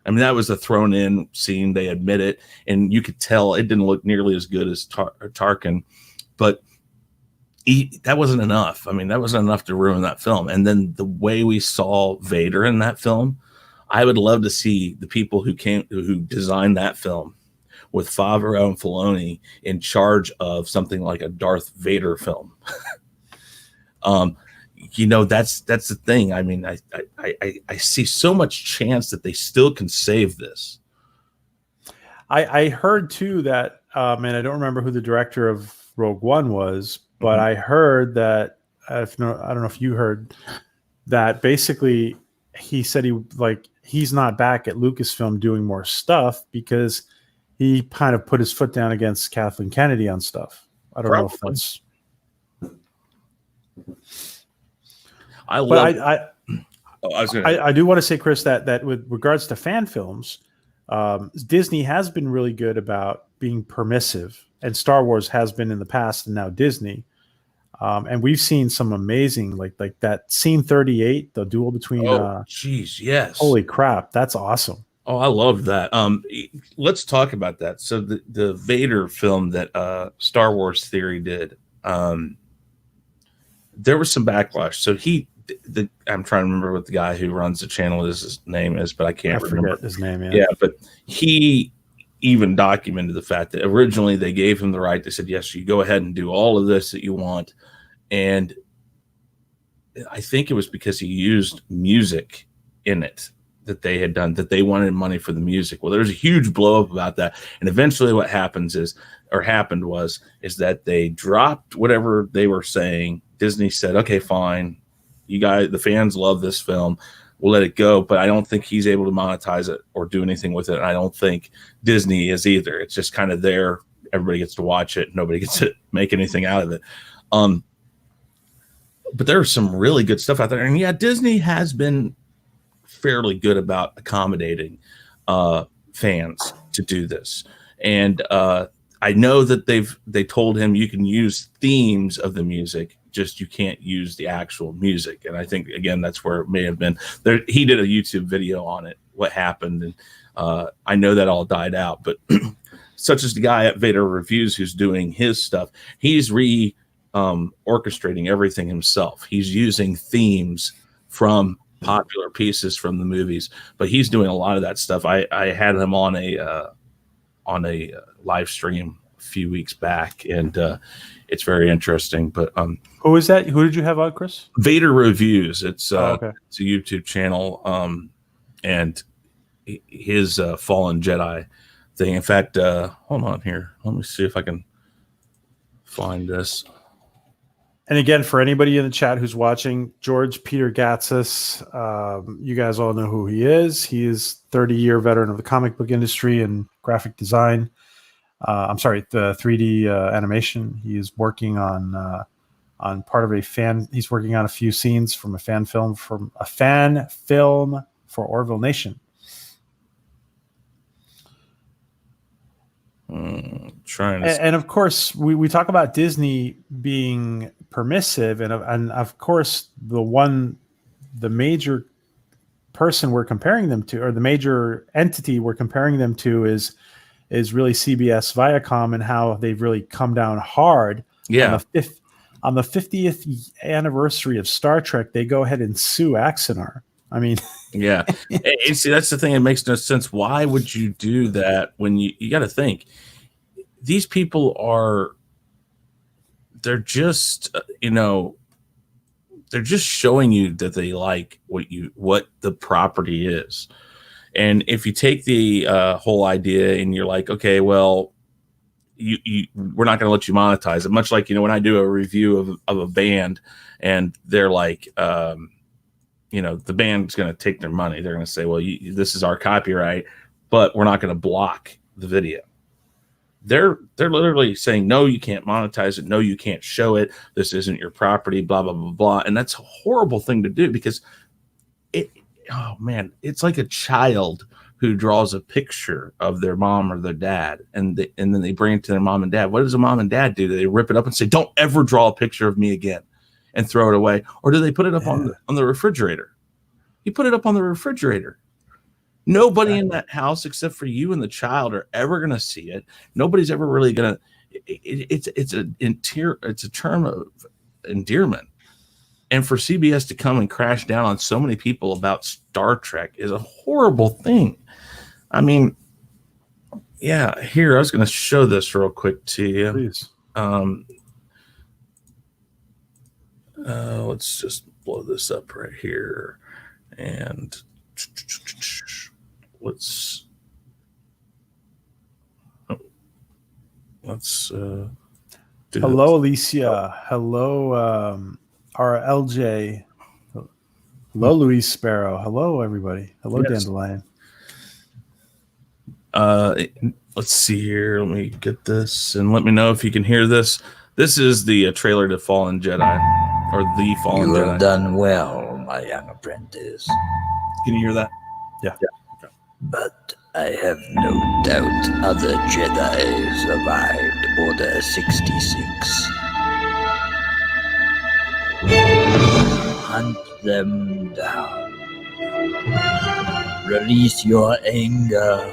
I mean, that was a thrown in scene. They admit it, and you could tell it didn't look nearly as good as Tarkin, but that wasn't enough. I mean, that wasn't enough to ruin that film. And then the way we saw Vader in that film, I would love to see the people who designed that film with Favreau and Filoni in charge of something like a Darth Vader film. That's the thing. I mean, I see so much chance that they still can save this. I heard too that, and I don't remember who the director of Rogue One was, but I heard that, I don't know if you heard that, basically he said he's not back at Lucasfilm doing more stuff because he kind of put his foot down against Kathleen Kennedy on stuff. I don't know if that's. I do want to say, Chris, that with regards to fan films, Disney has been really good about being permissive, and Star Wars has been in the past, and now Disney. And we've seen some amazing, like that scene 38, the duel between. Oh, geez, yes! Holy crap, that's awesome! Oh, I love that. Let's talk about that. So the Vader film that Star Wars Theory did, there was some backlash. So I'm trying to remember what the guy who runs the channel his name is, but I can't remember his name. Yeah, but he even documented the fact that originally they gave him the right. They said, yes, you go ahead and do all of this that you want. And I think it was because he used music in it that they had done, that they wanted money for the music. Well, there's a huge blow up about that. And eventually what happened was that they dropped whatever they were saying. Disney said, okay, fine. You guys, the fans love this film. We'll let it go. But I don't think he's able to monetize it or do anything with it. And I don't think Disney is either. It's just kind of there. Everybody gets to watch it. Nobody gets to make anything out of it. But there's some really good stuff out there. And yeah, Disney has been fairly good about accommodating fans to do this. And I know that they told him you can use themes of the music, just you can't use the actual music. And I think, again, that's where it may have been there. He did a YouTube video on it, what happened. And I know that all died out, but such as the guy at Vader Reviews who's doing his stuff, he's orchestrating everything himself. He's using themes from popular pieces from the movies, but he's doing a lot of that stuff. I had him on a live stream a few weeks back, and it's very interesting. But who is that? Who did you have on, Chris? Vader Reviews. It's okay. It's a YouTube channel, and his Fallen Jedi thing. In fact, hold on here. Let me see if I can find this. And again, for anybody in the chat who's watching, George Peter Gatsis, you guys all know who he is. He is 30-year veteran of the comic book industry and graphic design. The 3D animation. He is working on part of a fan. He's working on a few scenes from a fan film for Orville Nation. And of course, we talk about Disney being permissive, and of course the major person we're comparing them to, or the major entity we're comparing them to, is really CBS Viacom, and how they've really come down hard. Yeah. On the 50th anniversary of Star Trek, they go ahead and sue Axanar. I mean, yeah. And see, that's the thing. It makes no sense. Why would you do that when you got to think these people they're just, they're just showing you that they like what the property is. And if you take the whole idea and you're like, okay, well, we're not going to let you monetize it. Much like, when I do a review of a band and they're like, the band's going to take their money. They're going to say, well, this is our copyright, but we're not going to block the video. They're literally saying, no, you can't monetize it. No, you can't show it. This isn't your property, blah, blah, blah, blah. And that's a horrible thing to do because it's like a child who draws a picture of their mom or their dad, and then they bring it to their mom and dad. What does a mom and dad do? Do they rip it up and say, don't ever draw a picture of me again, and throw it away? Or do they put it up on the refrigerator? You put it up on the refrigerator. Nobody in that house except for you and the child are ever going to see it. Nobody's ever really going to. It's a term of endearment. And for CBS to come and crash down on so many people about Star Trek is a horrible thing. I mean, yeah, here, I was going to show this real quick to you. Please. Let's just blow this up right here. And let's do Hello, this. Alysia. Hello, our LJ. Hello, Louise Sparrow. Hello, everybody. Hello, Yes. Dandelion. Let's see here. Let me get this and let me know if you can hear this. This is the trailer to Fallen Jedi, or The Fallen You Jedi. have done well, my young apprentice. Can you hear that? Yeah. But I have no doubt other Jedi survived Order 66. Hunt them down. Release your anger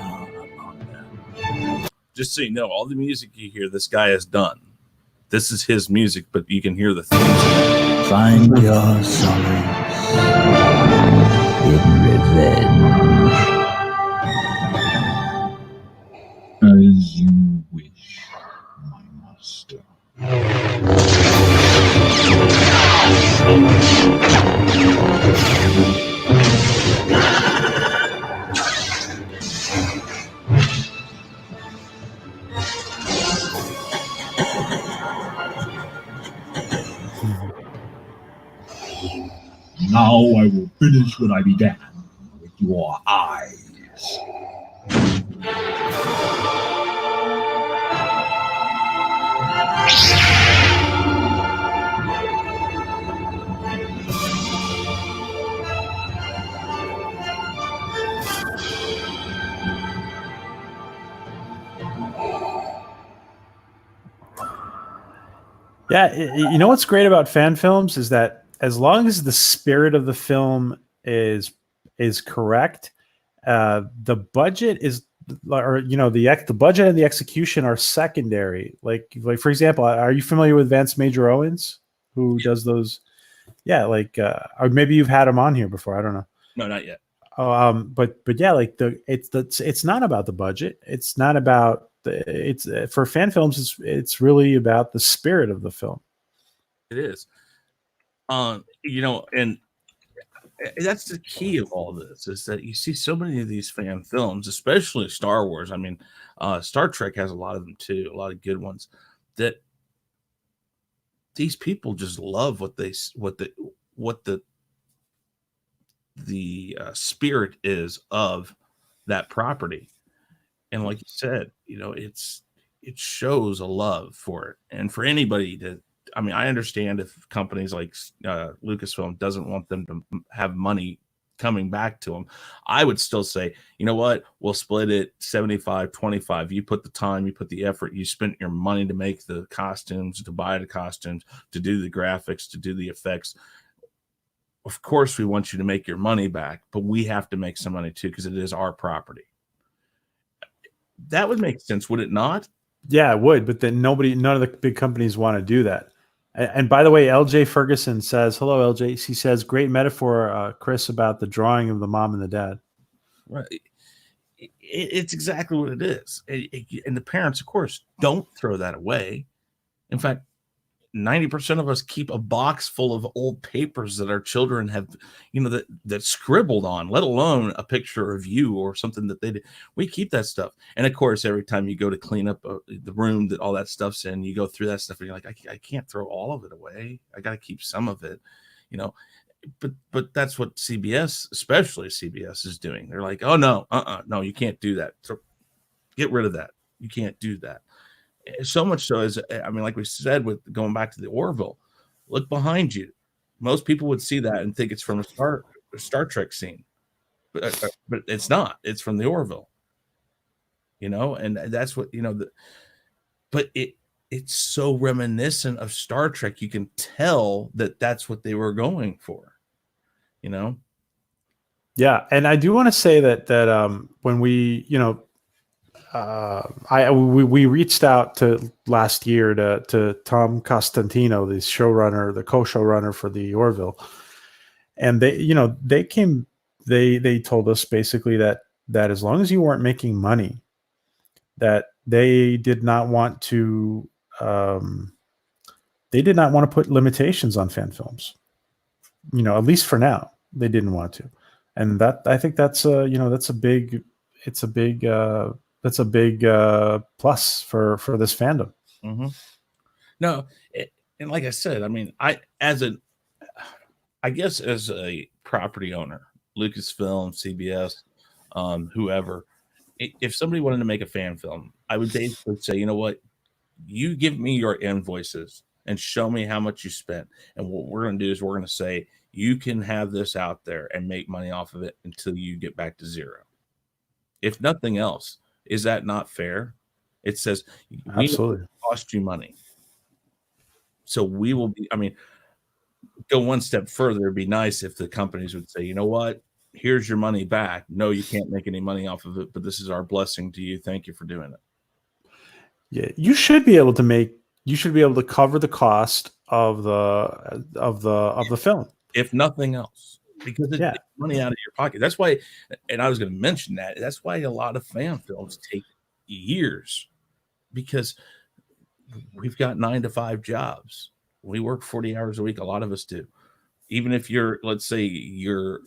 upon them. Just so you know, all the music you hear, this guy has done. This is his music, but you can hear the theme. Find your solace in revenge. As you wish, my master. Now I will finish what I began with your eyes. Yeah, you know what's great about fan films is that as long as the spirit of the film is correct, the budget is, or the budget and the execution are secondary. Like for example, are you familiar with Vance Major Owens, who does those? Yeah, or maybe you've had him on here before. I don't know. No, not yet. But yeah, it's not about the budget. It's not about it's for fan films. It's really about the spirit of the film. It is. And that's the key of all this, is that you see so many of these fan films, especially Star Wars. I mean, Star Trek has a lot of them too, a lot of good ones, that these people just love what the spirit is of that property. And like you said, it shows a love for it. And for anybody I understand if companies like Lucasfilm doesn't want them to have money coming back to them. I would still say, you know what? We'll split it 75-25. You put the time, you put the effort, you spent your money to make the costumes, to buy the costumes, to do the graphics, to do the effects. Of course, we want you to make your money back, but we have to make some money too, because it is our property. That would make sense, would it not? Yeah, it would, but then none of the big companies want to do that. And by the way, LJ Ferguson says, hello, LJ. He says, great metaphor, Chris, about the drawing of the mom and the dad. Right. It's exactly what it is. And the parents, of course, don't throw that away. In fact, 90% of us keep a box full of old papers that our children have, that scribbled on, let alone a picture of you or something that they did. We keep that stuff. And of course, every time you go to clean up the room that all that stuff's in, you go through that stuff and you're like, I can't throw all of it away. I got to keep some of it, but that's what CBS, especially CBS, is doing. They're like, oh no, no, you can't do that. So get rid of that. You can't do that. So much so as, I mean, like we said, with going back to the Orville, look behind you. Most people would see that and think it's from a Star Trek scene, but it's not. It's from the Orville. You know, and that's what, you know, but it's so reminiscent of Star Trek. You can tell that that's what they were going for, you know? Yeah. And I do want to say that when we, you know, we reached out to last year to Tom Costantino, the showrunner, the co-showrunner for the Orville. And they, you know, they told us basically that as long as you weren't making money, that they did not want to put limitations on fan films. You know, at least for now, they didn't want to. And that, I think that's you know, that's a big plus for this fandom. Mm-hmm. No, and like I said, I mean, I guess as a property owner, Lucasfilm, CBS, whoever, if somebody wanted to make a fan film, I would basically say, you know what, you give me your invoices and show me how much you spent, and what we're going to do is we're going to say you can have this out there and make money off of it until you get back to zero. If nothing else, is that not fair? It says we Absolutely cost you money, so we will be. I mean, go one step further. It'd be nice if the companies would say, you know what, here's your money back. No, you can't make any money off of it, but this is our blessing to you. Thank you for doing it. Yeah, you should be able to cover the cost of the film, if nothing else, because it's money out of your pocket. That's why, and I was going to mention that, that's why a lot of fan films take years, because we've got 9-to-5 jobs. We work 40 hours a week. A lot of us do. Even if you're, let's say you're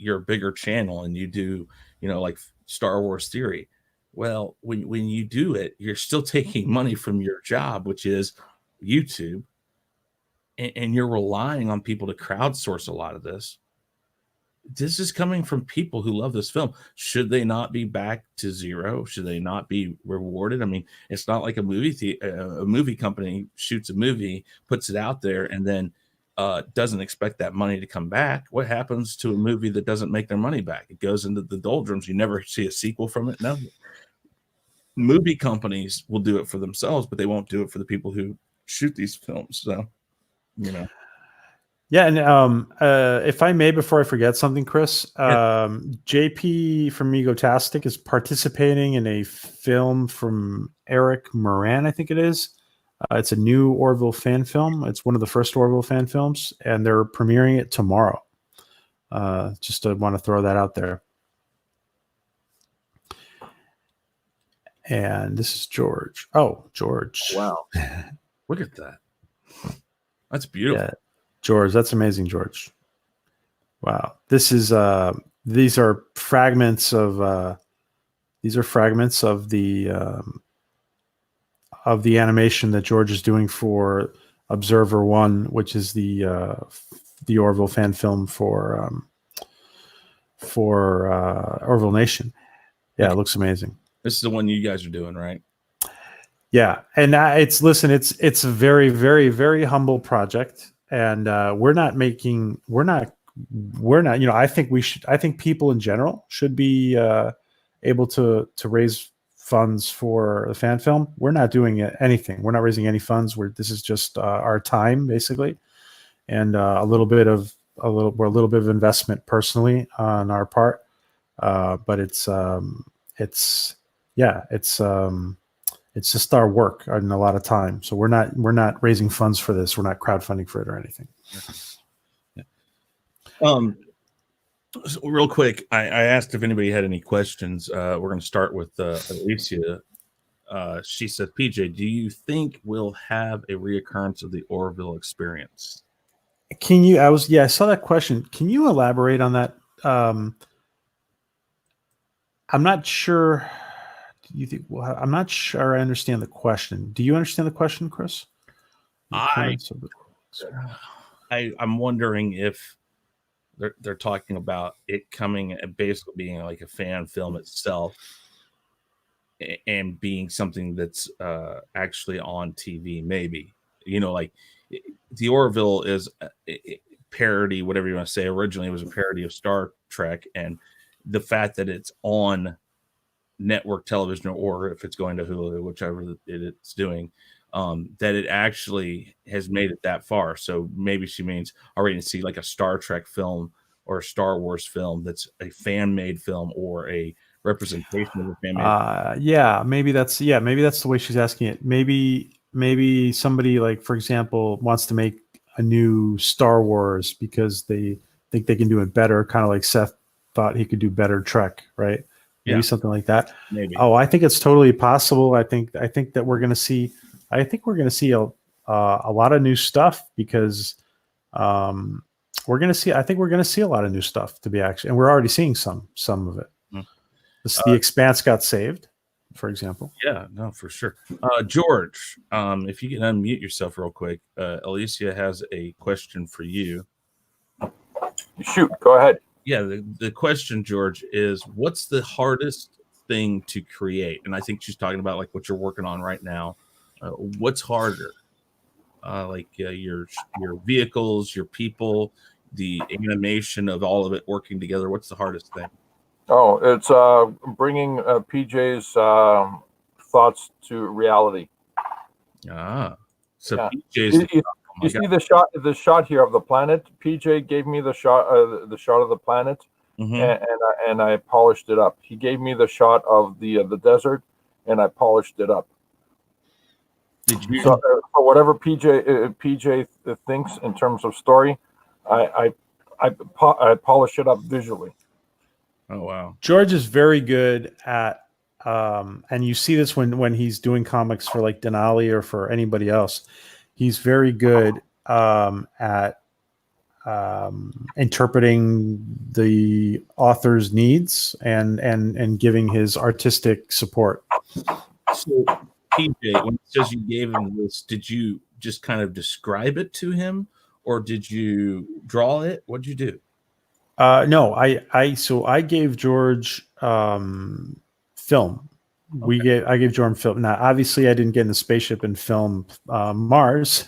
a bigger channel and you do, you know, like Star Wars Theory. Well, when you do it, you're still taking money from your job, which is YouTube, and you're relying on people to crowdsource a lot of this. This is coming from people who love this film. Should they not be back to zero? Should they not be rewarded? I mean, it's not like a movie company shoots a movie, puts it out there, and then doesn't expect that money to come back. What happens to a movie that doesn't make their money back? It goes into the doldrums. You never see a sequel from it. No. Movie companies will do it for themselves, but they won't do it for the people who shoot these films. So, you know. Yeah, and if I may, before I forget something, Chris, JP from Egotastic is participating in a film from Eric Moran, I think it is. It's a new Orville fan film. It's one of the first Orville fan films, and they're premiering it tomorrow. Just want to throw that out there. And this is George. Oh, George. Wow. Look at that. That's beautiful. Yeah, George, that's amazing, George. Wow. This is these are fragments of the animation that George is doing for Observer 1, which is the Orville fan film for Orville Nation. Yeah, it looks amazing. This is the one you guys are doing, right? Yeah, and it's a very, very, very humble project, and we're not. You know, I think people in general should be able to raise funds for the fan film. We're not doing anything. We're not raising any funds. This is just our time, basically, and a little bit of investment personally on our part. But it's just our work and a lot of time. So we're not raising funds for this. We're not crowdfunding for it or anything. So real quick, I asked if anybody had any questions. We're going to start with Alysia. She said, PJ, do you think we'll have a reoccurrence of the Orville experience? I saw that question. Can you elaborate on that? I'm not sure. I'm not sure I understand the question. Do you understand the question, Chris? I'm wondering if they're talking about it coming and basically being like a fan film itself, and being something that's actually on TV. Maybe, like the Orville is a parody, whatever you want to say. Originally, it was a parody of Star Trek, and the fact that it's on network television, or if it's going to Hulu, whichever it's doing, that it actually has made it that far. So maybe she means already to see like a Star Trek film or a Star Wars film that's a fan-made film, or a representation of a fan-made. Maybe that's the way she's asking it. Maybe somebody, like, for example, wants to make a new Star Wars because they think they can do it better, kind of like Seth thought he could do better Trek, right? Maybe something like that. Maybe. Oh, I think it's totally possible. I think that we're going to see. I think we're going to see a lot of new stuff, because we're going to see. I think we're going to see a lot of new stuff, to be actually, and we're already seeing some of it. The Expanse got saved, for example. Yeah, no, for sure. George, if you can unmute yourself real quick, Alysia has a question for you. Shoot, go ahead. Yeah, the question, George, is what's the hardest thing to create? And I think she's talking about like what you're working on right now. What's harder? Your vehicles, your people, the animation of all of it working together. What's the hardest thing? Oh, it's bringing PJ's thoughts to reality. So yeah. PJ's. You see the shot here of the planet. PJ gave me the shot of the planet, and I polished it up. He gave me the shot of the desert, and I polished it up. Did you? So for whatever PJ thinks in terms of story, I polish it up visually. Oh wow! George is very good at, and you see this when he's doing comics for like Denali or for anybody else. He's very good at interpreting the author's needs and giving his artistic support. So, PJ, when it says you gave him this, did you just kind of describe it to him, or did you draw it? What'd you do? No, I gave George film. Okay. I gave Jordan film. Now, obviously, I didn't get in the spaceship and film Mars,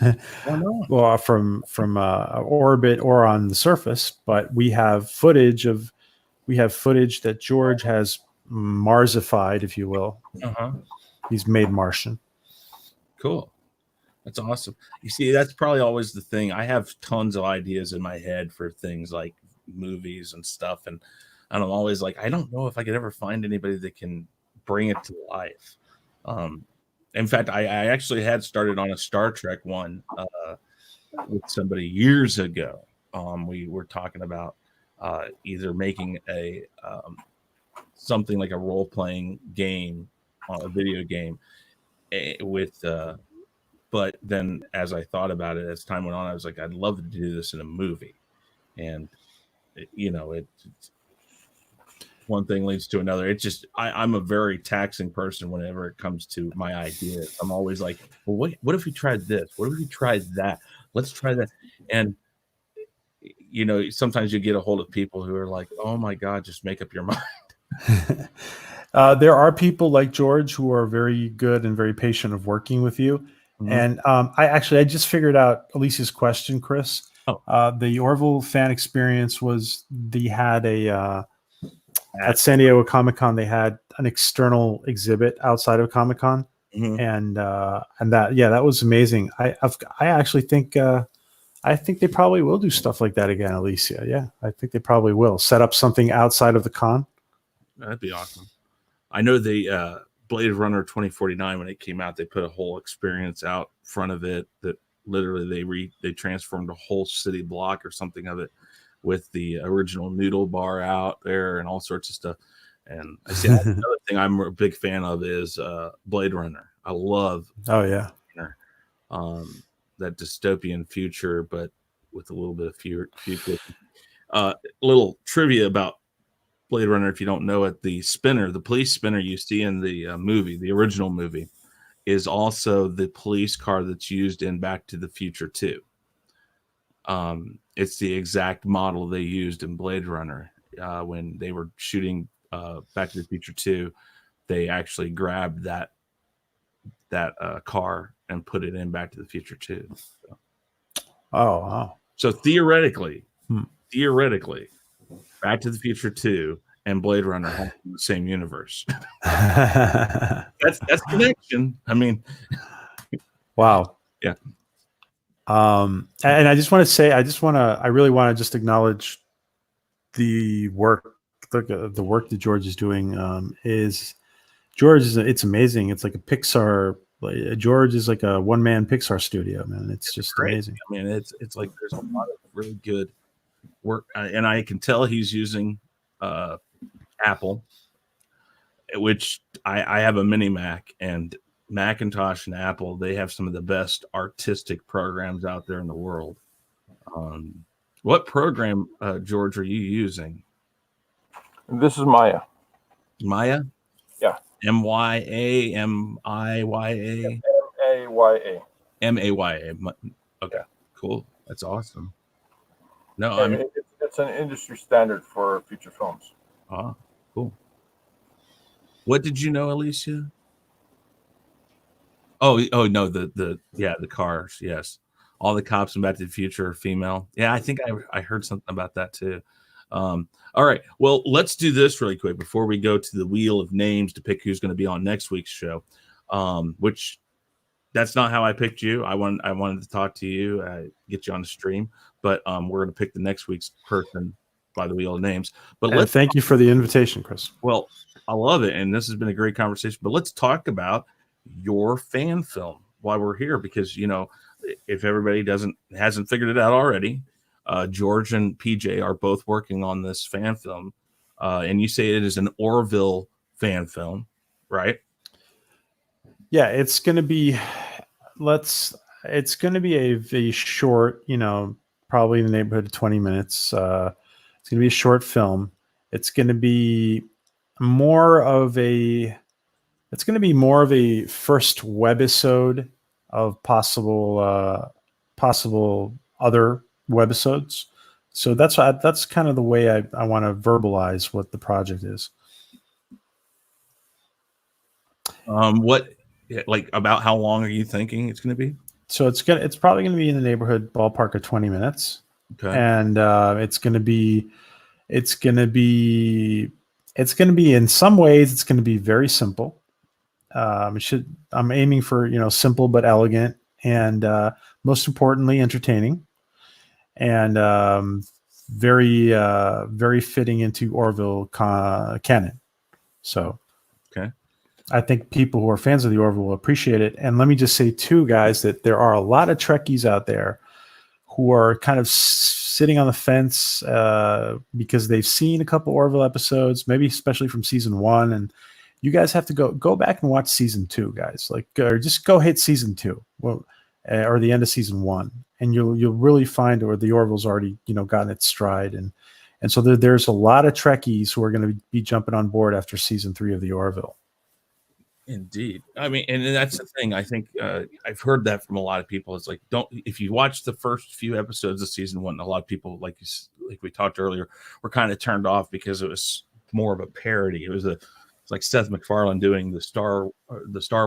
well, from orbit or on the surface. But we have footage that George has Marsified, if you will. He's made Martian. Cool. That's awesome. You see, that's probably always the thing. I have tons of ideas in my head for things like movies and stuff, and I'm always like, I don't know if I could ever find anybody that can bring it to life. In fact, I actually had started on a Star Trek one with somebody years ago. We were talking about either making a something like a role-playing game, a video game with but then as I thought about it, as time went on, I was like, I'd love to do this in a movie. And it's one thing leads to another. It's just I'm a very taxing person whenever it comes to my ideas. I'm always like, well, what if we tried this? What if we tried that? Let's try that. And sometimes you get a hold of people who are like, oh my God, just make up your mind. There are people like George who are very good and very patient of working with you. And I just figured out Alicia's question, Chris. The Orville fan experience was they had at San Diego Comic-Con, they had an external exhibit outside of Comic-Con, and that was amazing. I actually think they probably will do stuff like that again, Alysia. Yeah, I think they probably will set up something outside of the con. That'd be awesome. I know the Blade Runner 2049, when it came out, they put a whole experience out front of it that literally they transformed a whole city block or something of it, with the original noodle bar out there and all sorts of stuff. And I see another thing I'm a big fan of is Blade Runner. I love that dystopian future, but with a little bit of future. Little trivia about Blade Runner, if you don't know it, the police spinner you see in the movie, the original movie, is also the police car that's used in Back to the Future 2. It's the exact model they used in Blade Runner when they were shooting Back to the Future 2. They actually grabbed that car and put it in Back to the Future 2. So. Oh, wow. So theoretically, Back to the Future 2 and Blade Runner have the same universe. that's connection. I mean, wow. Yeah. And I just want to say, I really want to just acknowledge the work that George is doing. It's amazing. It's like a Pixar. George is like a one-man Pixar studio, man. It's just great. amazing. I mean, it's like there's a lot of really good work, and I can tell he's using Apple, which I have a mini Mac, and Macintosh and Apple, they have some of the best artistic programs out there in the world. What program, George, are you using? This is Maya. Maya? Yeah. M-Y-A, M-I-Y-A? M-A-Y-A. M-A-Y-A. Okay, cool. That's awesome. No, I mean, it's an industry standard for feature films. Oh, cool. What did you know, Alysia? Oh no, the cars. Yes, all the cops in Back to the Future are female. Yeah, I think I heard something about that too. All right, well, let's do this really quick before we go to the wheel of names to pick who's going to be on next week's show. Which that's not how I picked you. I wanted to talk to you, get you on the stream, but we're going to pick the next week's person by the wheel of names. But thank you for the invitation, Chris. Well, I love it, and this has been a great conversation. But let's talk about your fan film while we're here, because if everybody hasn't figured it out already, George and PJ are both working on this fan film, and you say it is an Orville fan film, right? Yeah, it's going to be a short, probably in the neighborhood of 20 minutes. It's going to be a short film. It's going to be more of a first webisode of possible other webisodes. So that's kind of the way I want to verbalize what the project is. What, like, about how long are you thinking it's going to be? So it's probably going to be in the neighborhood ballpark of 20 minutes. Okay. And it's going to be in some ways, it's going to be very simple. I'm aiming for, simple but elegant, and most importantly, entertaining, and very, very fitting into Orville canon. So, okay. I think people who are fans of the Orville will appreciate it. And let me just say too, guys, that there are a lot of Trekkies out there who are kind of sitting on the fence because they've seen a couple Orville episodes, maybe especially from season 1, and you guys have to go back and watch season 2, guys. Or just go hit season 2, or the end of season 1, and you'll really find where the Orville's already gotten its stride, and so there's a lot of Trekkies who are going to be jumping on board after season 3 of the Orville. Indeed. I mean, and that's the thing. I think I've heard that from a lot of people. It's like, if you watch the first few episodes of season 1, a lot of people, like we talked earlier, were kind of turned off because it was more of a parody. It's like Seth MacFarlane doing the Star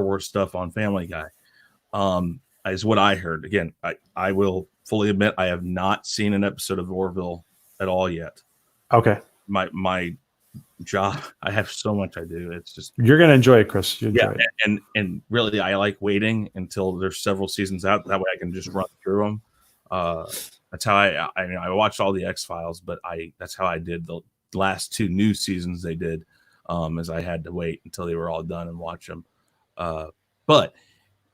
Wars stuff on Family Guy, is what I heard. Again, I will fully admit I have not seen an episode of Orville at all yet. Okay. My job, I have so much I do. It's just, you're gonna enjoy it, Chris. You enjoy it. And really, I like waiting until there's several seasons out. That way, I can just run through them. That's how I watched all the X-Files, but that's how I did the last 2 new seasons they did. As I had to wait until they were all done and watch them. But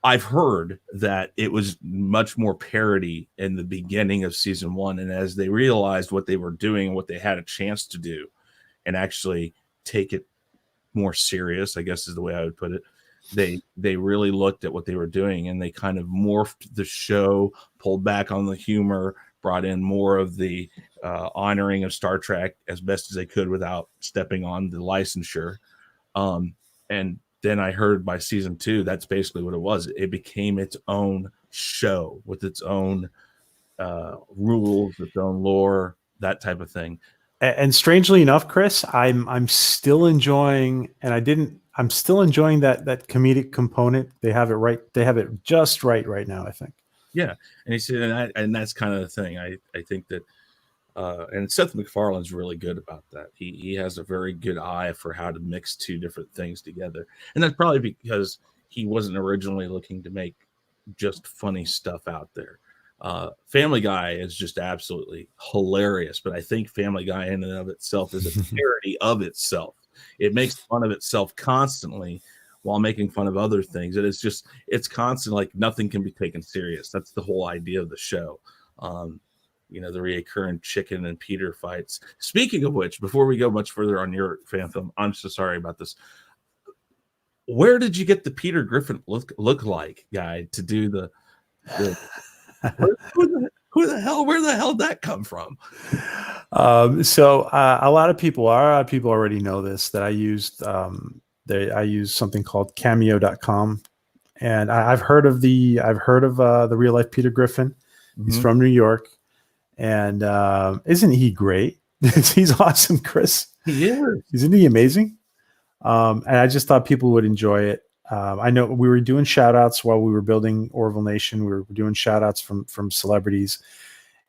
I've heard that it was much more parody in the beginning of season 1, and as they realized what they were doing and what they had a chance to do, and actually take it more serious, I guess is the way I would put it. They really looked at what they were doing, and they kind of morphed the show, pulled back on the humor, brought in more of the honoring of Star Trek as best as they could without stepping on the licensure. And then I heard by season 2, that's basically what it was. It became its own show with its own rules, its own lore, that type of thing. And strangely enough, Chris, I'm still enjoying, I'm still enjoying that comedic component. They have it right. They have it just right now, I think. Yeah, and he said, and that's kind of the thing. I think that, and Seth MacFarlane's really good about that. He has a very good eye for how to mix two different things together, and that's probably because he wasn't originally looking to make just funny stuff out there. Family Guy is just absolutely hilarious, but I think Family Guy in and of itself is a parody of itself. It makes fun of itself constantly while making fun of other things. And it's constant, like nothing can be taken serious. That's the whole idea of the show. The reoccurring Chicken and Peter fights. Speaking of which, before we go much further on your fan film, I'm so sorry about this. Where did you get the Peter Griffin look like guy to do the where the hell did that come from? So a lot of people already know this, that I used something called cameo.com, and I've heard of the real life Peter Griffin. Mm-hmm. He's from New York, and isn't he great? He's awesome, Chris. He is. Isn't he amazing? And I just thought people would enjoy it. I know we were doing shout outs while we were building Orville Nation. We were doing shout outs from celebrities.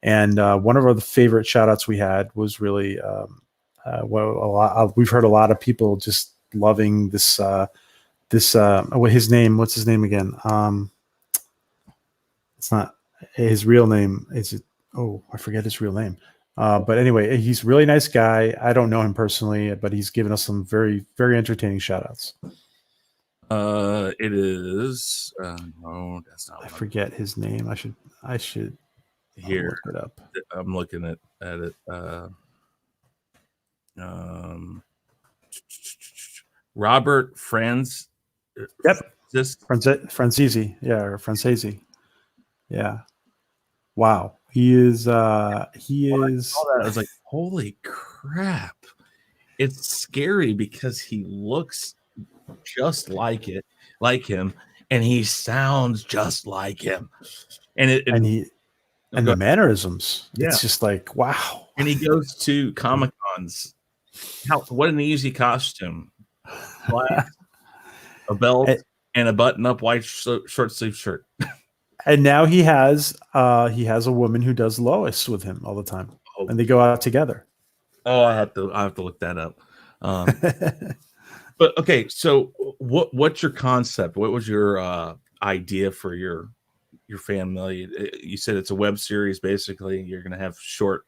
And one of our favorite shout outs we had was really, we've heard a lot of people just loving this, what's his name again? It's not his real name. Is it? Oh, I forget his real name. But anyway, he's a really nice guy. I don't know him personally, but he's given us some very, very entertaining shout outs. It is no, that's not. I forget his name. I should here look it up. I'm looking at it. Robert Franz. Yep. Francesi. Yeah, or Francesi. Yeah. Wow. He is. I was like, holy crap! It's scary because he looks just like him, and he sounds just like him, and the mannerisms. Yeah. It's just like, wow. And he goes to Comic Cons. What an easy costume! Black, a belt, and a button-up white short sleeve shirt. And now he has a woman who does Lois with him all the time, and they go out together. Oh, I have to look that up. But okay, so what's your concept? What was your idea for your family? You said it's a web series, basically. You're going to have short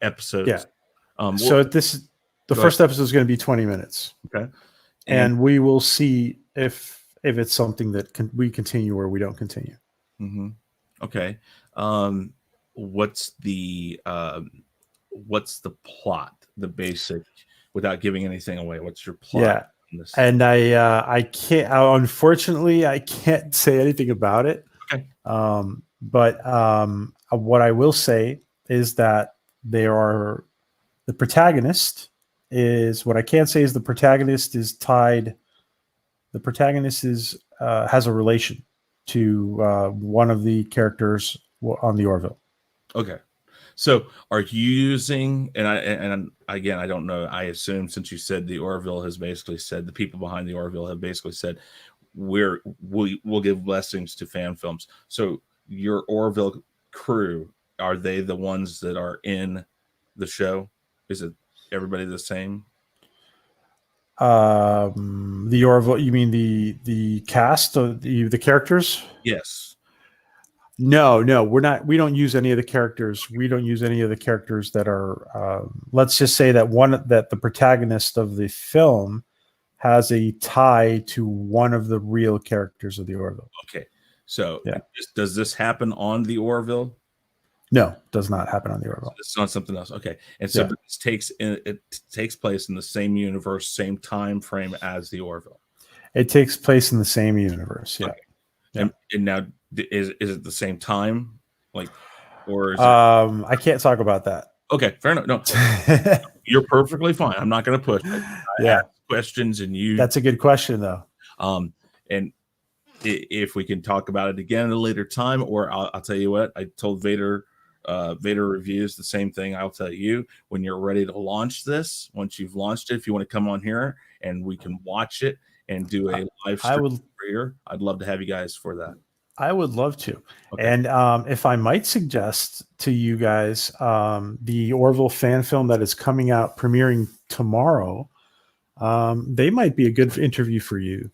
episodes. Yeah. So the first episode is going to be 20 minutes. Okay. And we will see if it's something that we continue or we don't continue. Mm-hmm. Okay. What's the plot? The basic, without giving anything away. What's your plot? Yeah. And I can't. Unfortunately, I can't say anything about it. Okay. But what I will say is that the protagonist is. What I can say is the protagonist is tied. The protagonist has a relation to one of the characters on the Orville. Okay. So are you using, and again, I don't know, I assume since you said the Orville has basically said, the people behind the Orville have basically said, we'll give blessings to fan films. So your Orville crew, are they the ones that are in the show? Is it everybody the same? The Orville, you mean the cast of the characters? Yes. No, we're not. We don't use any of the characters. We don't use any of the characters that are. Let's just say that the protagonist of the film has a tie to one of the real characters of the Orville. Okay, so yeah. Does this happen on the Orville? No, it does not happen on the Orville. It's not something else. Okay, and so it takes place in the same universe, same time frame as the Orville. It takes place in the same universe. Yeah. Okay. Yeah. And now, is it the same time, like, or is I can't talk about that. Okay, fair enough. No, you're perfectly fine. I'm not going to push. I ask questions, and you. That's a good question, though. And if we can talk about it again at a later time, or I'll tell you what, I told Vader Reviews the same thing. I'll tell you, when you're ready to launch this, once you've launched it, if you want to come on here and we can watch it and do a live stream here, I'd love to have you guys for that. I would love to. Okay. And if I might suggest to you guys, the Orville fan film that is coming out, premiering tomorrow, they might be a good interview for you.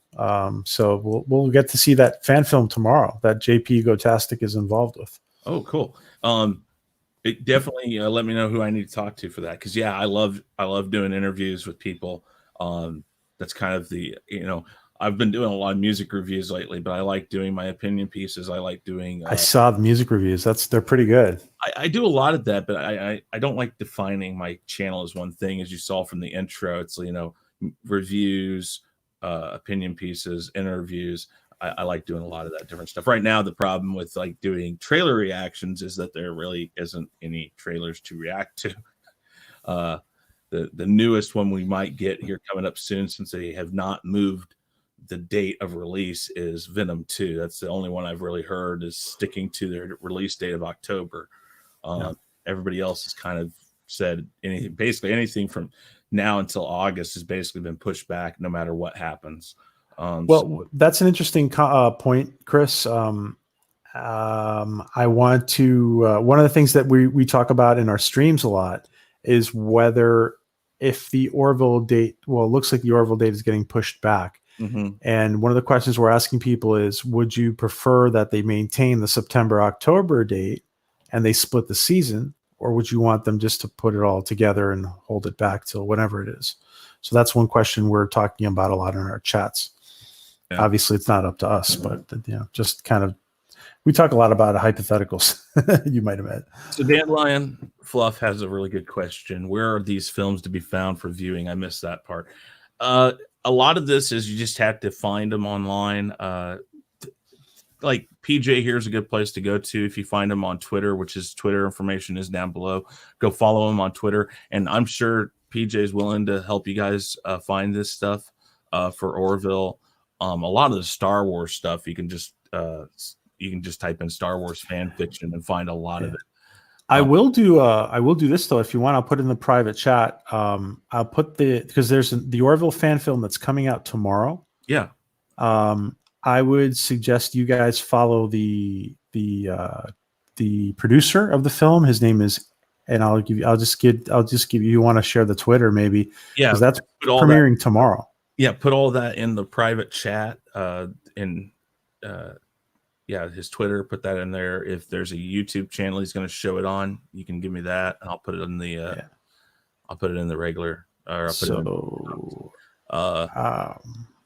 So we'll get to see that fan film tomorrow that JP Gotastic is involved with. Oh, cool. It definitely let me know who I need to talk to for that. Cause yeah, I love doing interviews with people. That's kind of the, I've been doing a lot of music reviews lately, but I like doing my opinion pieces. I like doing, I saw the music reviews. They're pretty good. I do a lot of that, but I don't like defining my channel as one thing. As you saw from the intro, it's, reviews, opinion pieces, interviews. I like doing a lot of that different stuff. Right now, the problem with like doing trailer reactions is that there really isn't any trailers to react to. The newest one we might get here coming up soon, since they have not moved the date of release, is Venom 2. That's the only one I've really heard is sticking to their release date of October. Everybody else has kind of said basically anything from now until August has basically been pushed back no matter what happens. That's an interesting point, Chris. I want to one of the things that we talk about in our streams a lot is whether if the Orville date, it looks like the Orville date is getting pushed back. Mm-hmm. And one of the questions we're asking people is, would you prefer that they maintain the September-October date and they split the season, or would you want them just to put it all together and hold it back till whenever it is? So that's one question we're talking about a lot in our chats. Yeah. Obviously, it's not up to us, but just kind of, we talk a lot about hypotheticals. You might have met. So Dandelion Fluff has a really good question. Where are these films to be found for viewing? I missed that part. A lot of this is you just have to find them online. Like PJ here is a good place to go to if you find him on Twitter, which is Twitter information is down below. Go follow him on Twitter, and I'm sure PJ is willing to help you guys find this stuff for Orville. A lot of the Star Wars stuff you can just type in Star Wars fan fiction and find a lot of it. I will do this though. If you want, I'll put it in the private chat. I'll put because there's the Orville fan film that's coming out tomorrow. Yeah. I would suggest you guys follow the producer of the film. His name is, and I'll just give you. You want to share the Twitter maybe? Yeah, because that's premiering tomorrow. Yeah, put all that in the private chat. His Twitter, put that in there. If there's a YouTube channel he's going to show it on, you can give me that, and I'll put it in the I'll put it in the regular. Or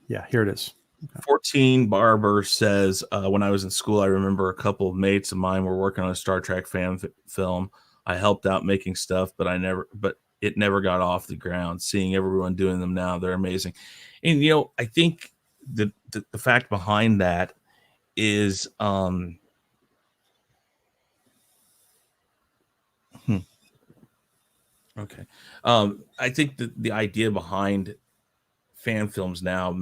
here it is. Okay. 14 Barber says, when I was in school, I remember a couple of mates of mine were working on a Star Trek fan film. I helped out making stuff, but it never got off the ground. Seeing everyone doing them now, they're amazing. And I think the fact behind that is okay. I think that the idea behind fan films now,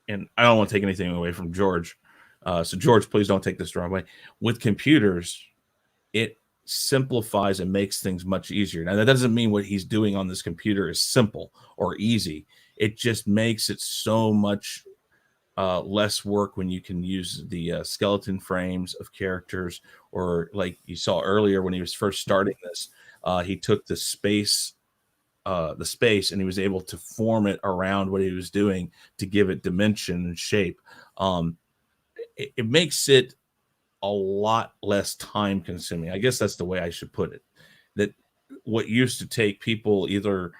and I don't want to take anything away from George. So George, please don't take this the wrong way. With computers, it simplifies and makes things much easier. Now, that doesn't mean what he's doing on this computer is simple or easy. It just makes it so much less work when you can use the skeleton frames of characters, or like you saw earlier when he was first starting this, he took the space and he was able to form it around what he was doing to give it dimension and shape. It makes it a lot less time consuming. I guess that's the way I should put it. That what used to take people either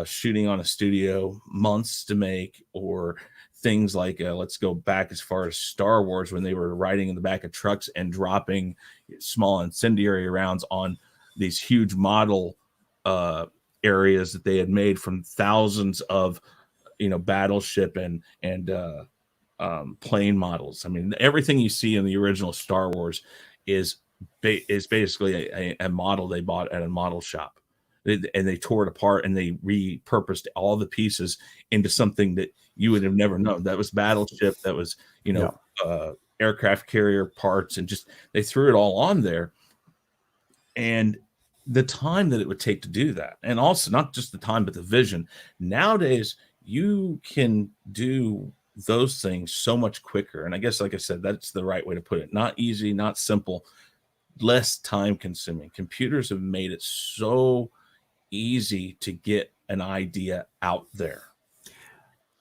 shooting on a studio months to make, or things like let's go back as far as Star Wars, when they were riding in the back of trucks and dropping small incendiary rounds on these huge model areas that they had made from thousands of battleship and plane models. I mean, everything you see in the original Star Wars is basically a model they bought at a model shop. and they tore it apart and they repurposed all the pieces into something that you would have never known. That was battleship, that was, aircraft carrier parts, and just they threw it all on there. And the time that it would take to do that, and also not just the time, but the vision. Nowadays, you can do those things so much quicker. And I guess, like I said, that's the right way to put it. Not easy, not simple, less time consuming. Computers have made it so easy to get an idea out there,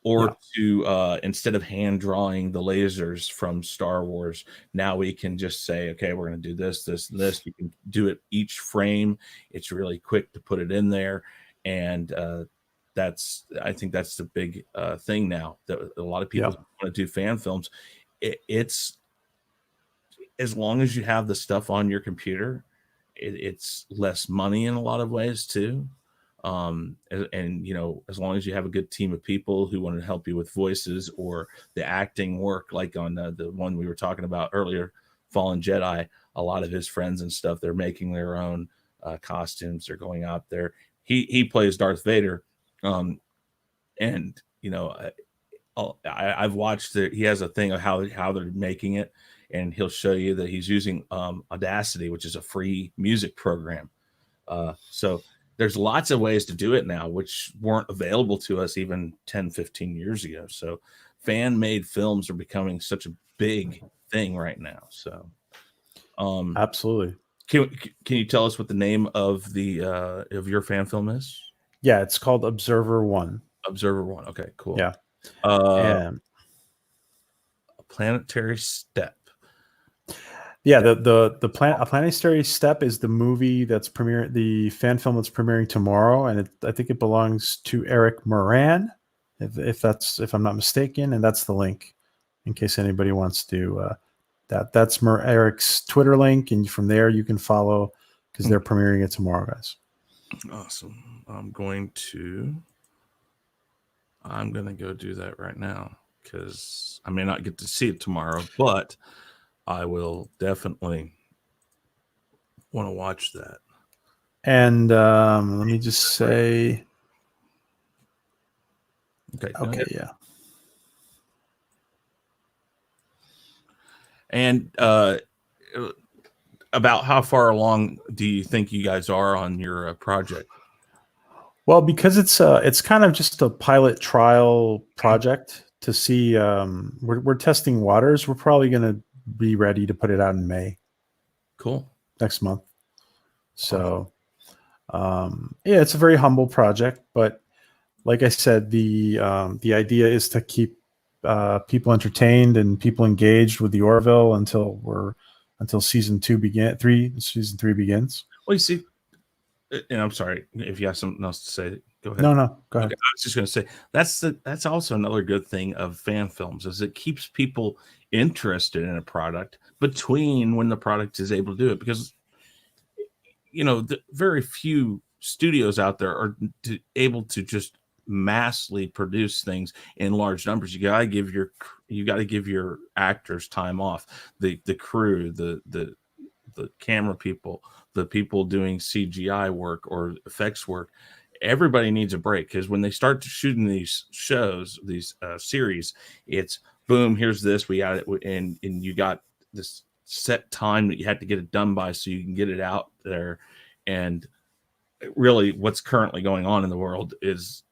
or to instead of hand drawing the lasers from Star Wars, now we can just say, okay, we're going to do this, you can do it each frame. It's really quick to put it in there. And I think that's the big thing now, that a lot of people want to do fan films. It's as long as you have the stuff on your computer, it's less money in a lot of ways too. And as long as you have a good team of people who want to help you with voices or the acting work, like on the one we were talking about earlier, Fallen Jedi, a lot of his friends and stuff, they're making their own costumes. They're going out there. He plays Darth Vader. I've watched he has a thing of how they're making it, and he'll show you that he's using Audacity, which is a free music program. So there's lots of ways to do it now, which weren't available to us even 10, 15 years ago. So fan-made films are becoming such a big thing right now. So absolutely. Can you tell us what the name of the of your fan film is? Yeah, it's called Observer 1. Observer 1. Okay, cool. Yeah. A Planetary Step. Yeah, A Planetary Step is the movie that's premiering, the fan film that's premiering tomorrow, and I think it belongs to Eric Moran, if I'm not mistaken, and that's the link in case anybody wants to. That's Eric's Twitter link, and from there you can follow, because they're premiering it tomorrow, guys. Awesome. I'm going to go do that right now, because I may not get to see it tomorrow, but I will definitely want to watch that. And let me just say, okay, yeah. And about how far along do you think you guys are on your project? Well, because it's kind of just a pilot trial project to see. We're testing waters. We're probably going to be ready to put it out in May. Cool. Next month. So, it's a very humble project, but like I said, the idea is to keep people entertained and people engaged with the Orville until season 3 begins. Well, you see, and I'm sorry if you have something else to say. Go ahead. No, go ahead. Okay, I was just going to say that's also another good thing of fan films, is it keeps people interested in a product between when the product is able to do it, because very few studios out there are able to just massively produce things in large numbers. You got to give your actors time off, the crew, the camera people, the people doing CGI work or effects work. Everybody needs a break, because when they start to shooting these shows, these series, it's boom, here's this, we got it, and you got this set time that you have to get it done by so you can get it out there. And really what's currently going on in the world is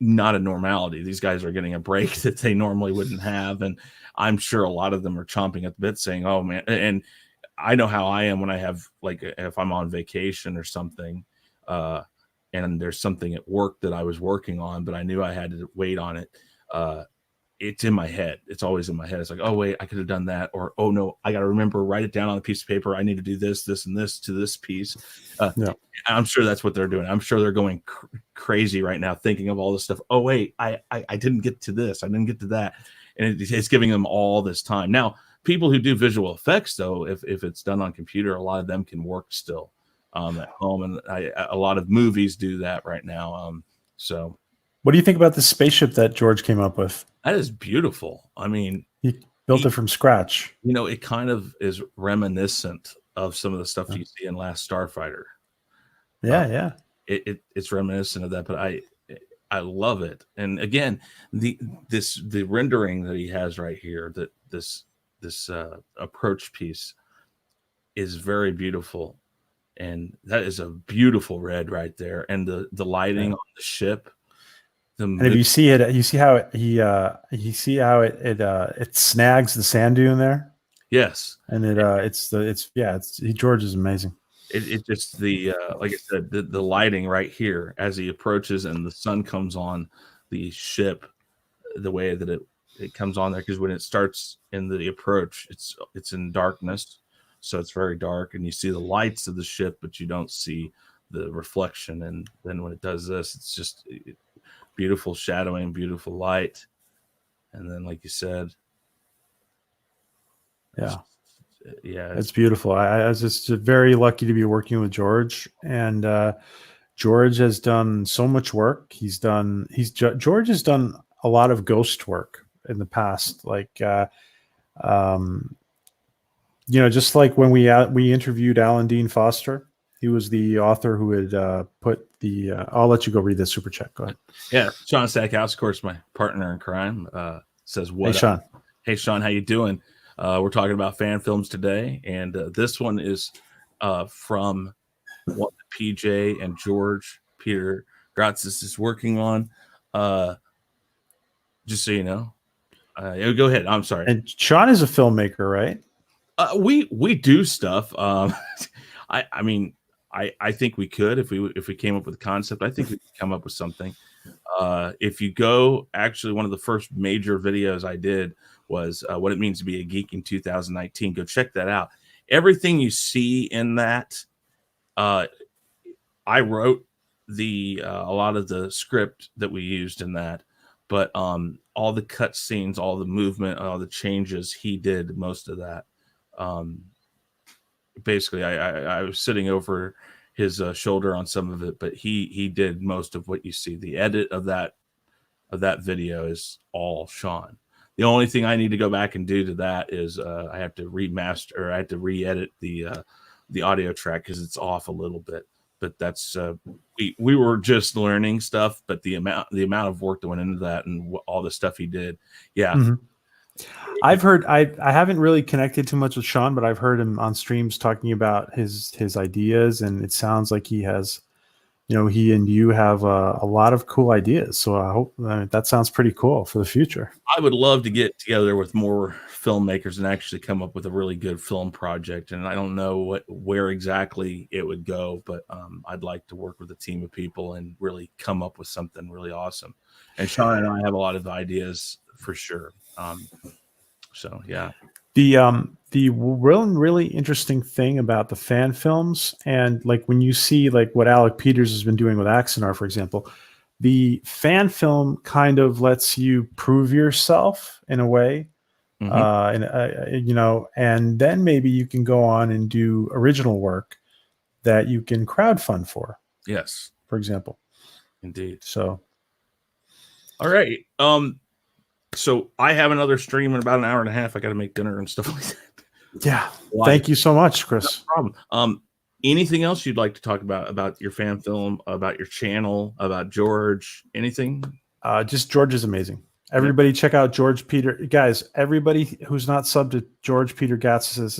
not a normality. These guys are getting a break that they normally wouldn't have, and I'm sure a lot of them are chomping at the bit saying, oh man. And I know how I am when I have, like, if I'm on vacation or something, and there's something at work that I was working on, but I knew I had to wait on it. It's in my head. It's always in my head. It's like, oh wait, I could have done that. Or, oh no, I got to remember, write it down on a piece of paper. I need to do this, this, and this to this piece. I'm sure that's what they're doing. I'm sure they're going crazy right now, thinking of all this stuff. Oh wait, I didn't get to this. I didn't get to that. And it's giving them all this time. Now, people who do visual effects, though, if it's done on computer, a lot of them can work still at home. And a lot of movies do that right now. So what do you think about the spaceship that George came up with? That is beautiful. I mean, he built it from scratch. It kind of is reminiscent of some of the stuff you see in Last Starfighter. Yeah. it's reminiscent of that, but I love it. And again, the rendering that he has right here, that this approach piece is very beautiful, and that is a beautiful red right there. And the lighting on the ship. And if you see it, you see how it snags the sand dune there. Yes, and George is amazing. It just like I said, the lighting right here as he approaches and the sun comes on the ship, the way that it comes on there, because when it starts in the approach, it's in darkness, so it's very dark, and you see the lights of the ship, but you don't see the reflection. And then when it does this, it's just beautiful shadowing, beautiful light, and then like you said, it's beautiful. I was just very lucky to be working with George, and George has done so much work. George has done a lot of ghost work in the past, like just like when we interviewed Alan Dean Foster. He was the author who had put the. I'll let you go read this super chat. Go ahead. Yeah, Sean Stackhouse, of course, my partner in crime, says, "What? Hey, Sean. Hey, Sean, how you doing? We're talking about fan films today, and this one is from what PJ and George Peter Gatsis is working on. Just so you know, go ahead. I'm sorry. And Sean is a filmmaker, right? We do stuff. I mean, I think we could if we came up with a concept. I think we could come up with something. If you go, actually, one of the first major videos I did was what it means to be a geek in 2019. Go check that out. Everything you see in that, I wrote a lot of the script that we used in that, but all the cut scenes, all the movement, all the changes, he did most of that. Basically, I was sitting over his shoulder on some of it, but he did most of what you see. The edit of that video is all Sean. The only thing I need to go back and do to that is I have to remaster, or I have to re-edit the audio track because it's off a little bit. But that's we were just learning stuff, but the amount of work that went into that and all the stuff he did, yeah. Mm-hmm. I've heard. I haven't really connected too much with Sean, but I've heard him on streams talking about his ideas, and it sounds like he has, he and you have a lot of cool ideas. So I hope that sounds pretty cool for the future. I would love to get together with more filmmakers and actually come up with a really good film project. And I don't know where exactly it would go, but I'd like to work with a team of people and really come up with something really awesome. And Sean and I have a lot of ideas for sure. So yeah. The really interesting thing about the fan films, and like when you see like what Alec Peters has been doing with Axanar, for example, the fan film kind of lets you prove yourself in a way, and then maybe you can go on and do original work that you can crowdfund for. Yes, for example. Indeed. So, all right. So I have another stream in about an hour and a half. I got to make dinner and stuff like that. Yeah. Thank you so much, Chris. No problem. Anything else you'd like to talk about your fan film, about your channel, about George, anything? Just George is amazing. Everybody check out George Peter. Guys, everybody who's not subbed to George Peter Gatsis's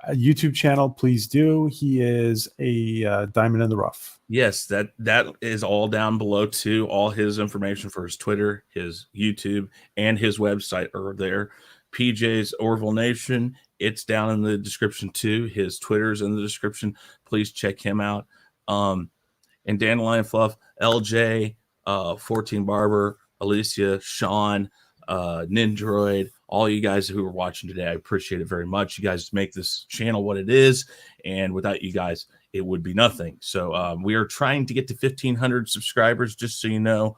YouTube channel, please do. He is a diamond in the rough. Yes, that is all down below too. All his information for his Twitter, his YouTube, and his website are there. PJ's Orville Nation, it's down in the description too. His Twitter's in the description. Please check him out. And Dandelion Fluff, LJ, 14 Barber, Alysia, Sean, Nindroid, all you guys who are watching today, I appreciate it very much. You guys make this channel what it is, and without you guys, it would be nothing. So we are trying to get to 1,500 subscribers, just so you know.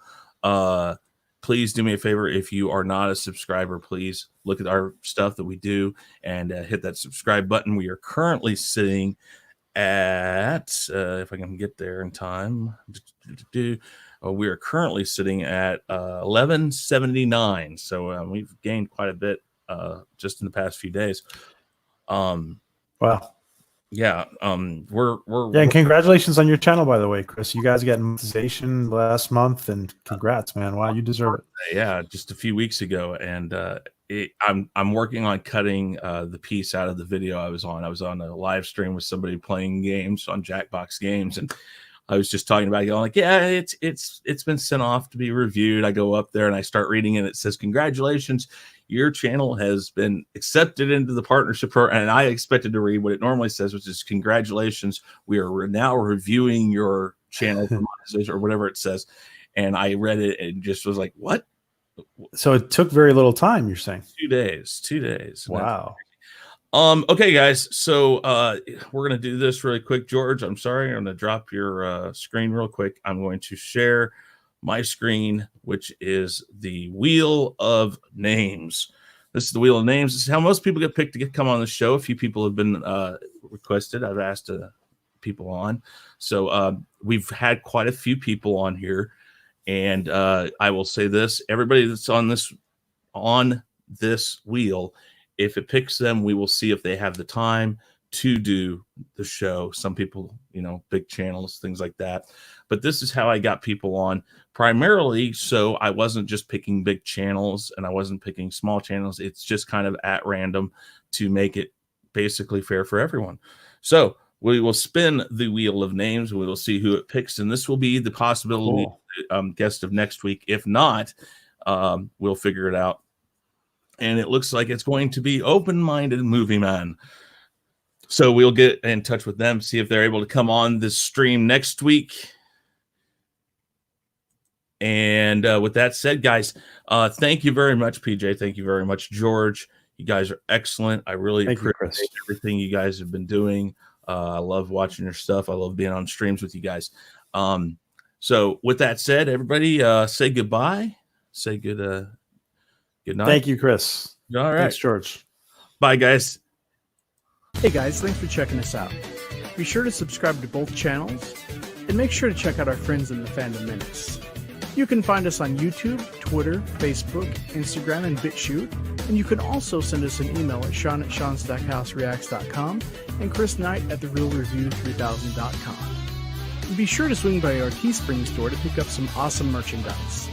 Please do me a favor. If you are not a subscriber, please look at our stuff that we do and hit that subscribe button. We are currently sitting at, if I can get there in time, we are currently sitting at 1179. So we've gained quite a bit just in the past few days. Wow. Yeah, we're Yeah, and congratulations on your channel, by the way, Chris. You guys got monetization last month, and congrats, man. Wow, you deserve it. Yeah, just a few weeks ago, and I'm working on cutting the piece out of the video I was on. I was on a live stream with somebody playing games on Jackbox Games, and I was just talking about it, going like, yeah, it's been sent off to be reviewed. I go up there and I start reading, and it says, congratulations, your channel has been accepted into the partnership program. And I expected to read what it normally says, which is congratulations, we are now reviewing your channel for monetization, or whatever it says. And I read it and just was like, what? So it took very little time, you're saying? 2 days. 2 days. Wow. Okay, guys. So we're gonna do this really quick. George, I'm sorry, I'm gonna drop your screen real quick. I'm going to share my screen, which is the Wheel of Names. This is the Wheel of Names. This is how most people get picked to come on the show. A few people have been requested. I've asked people on. So we've had quite a few people on here. And I will say this, everybody that's on this wheel, if it picks them, we will see if they have the time to do the show. Some people, you know, big channels, things like that. But this is how I got people on, primarily so I wasn't just picking big channels and I wasn't picking small channels. It's just kind of at random to make it basically fair for everyone. So we will spin the Wheel of Names. We will see who it picks, and this will be the possibility guest of next week. If not, we'll figure it out. And it looks like it's going to be Open-Minded Movie Man. So we'll get in touch with them, see if they're able to come on this stream next week. And with that said, guys, thank you very much, PJ. Thank you very much, George. You guys are excellent. I really appreciate everything you guys have been doing. I love watching your stuff. I love being on streams with you guys. So with that said, everybody say goodbye. Say good night. Thank you, Chris. All right. Thanks, George. Bye, guys. Hey, guys. Thanks for checking us out. Be sure to subscribe to both channels and make sure to check out our friends in the Fandom Minutes. You can find us on YouTube, Twitter, Facebook, Instagram, and BitChute. And you can also send us an email at sean@seanstackhousereacts.com and chrisknight@therealreview3000.com. And be sure to swing by our Teespring store to pick up some awesome merchandise.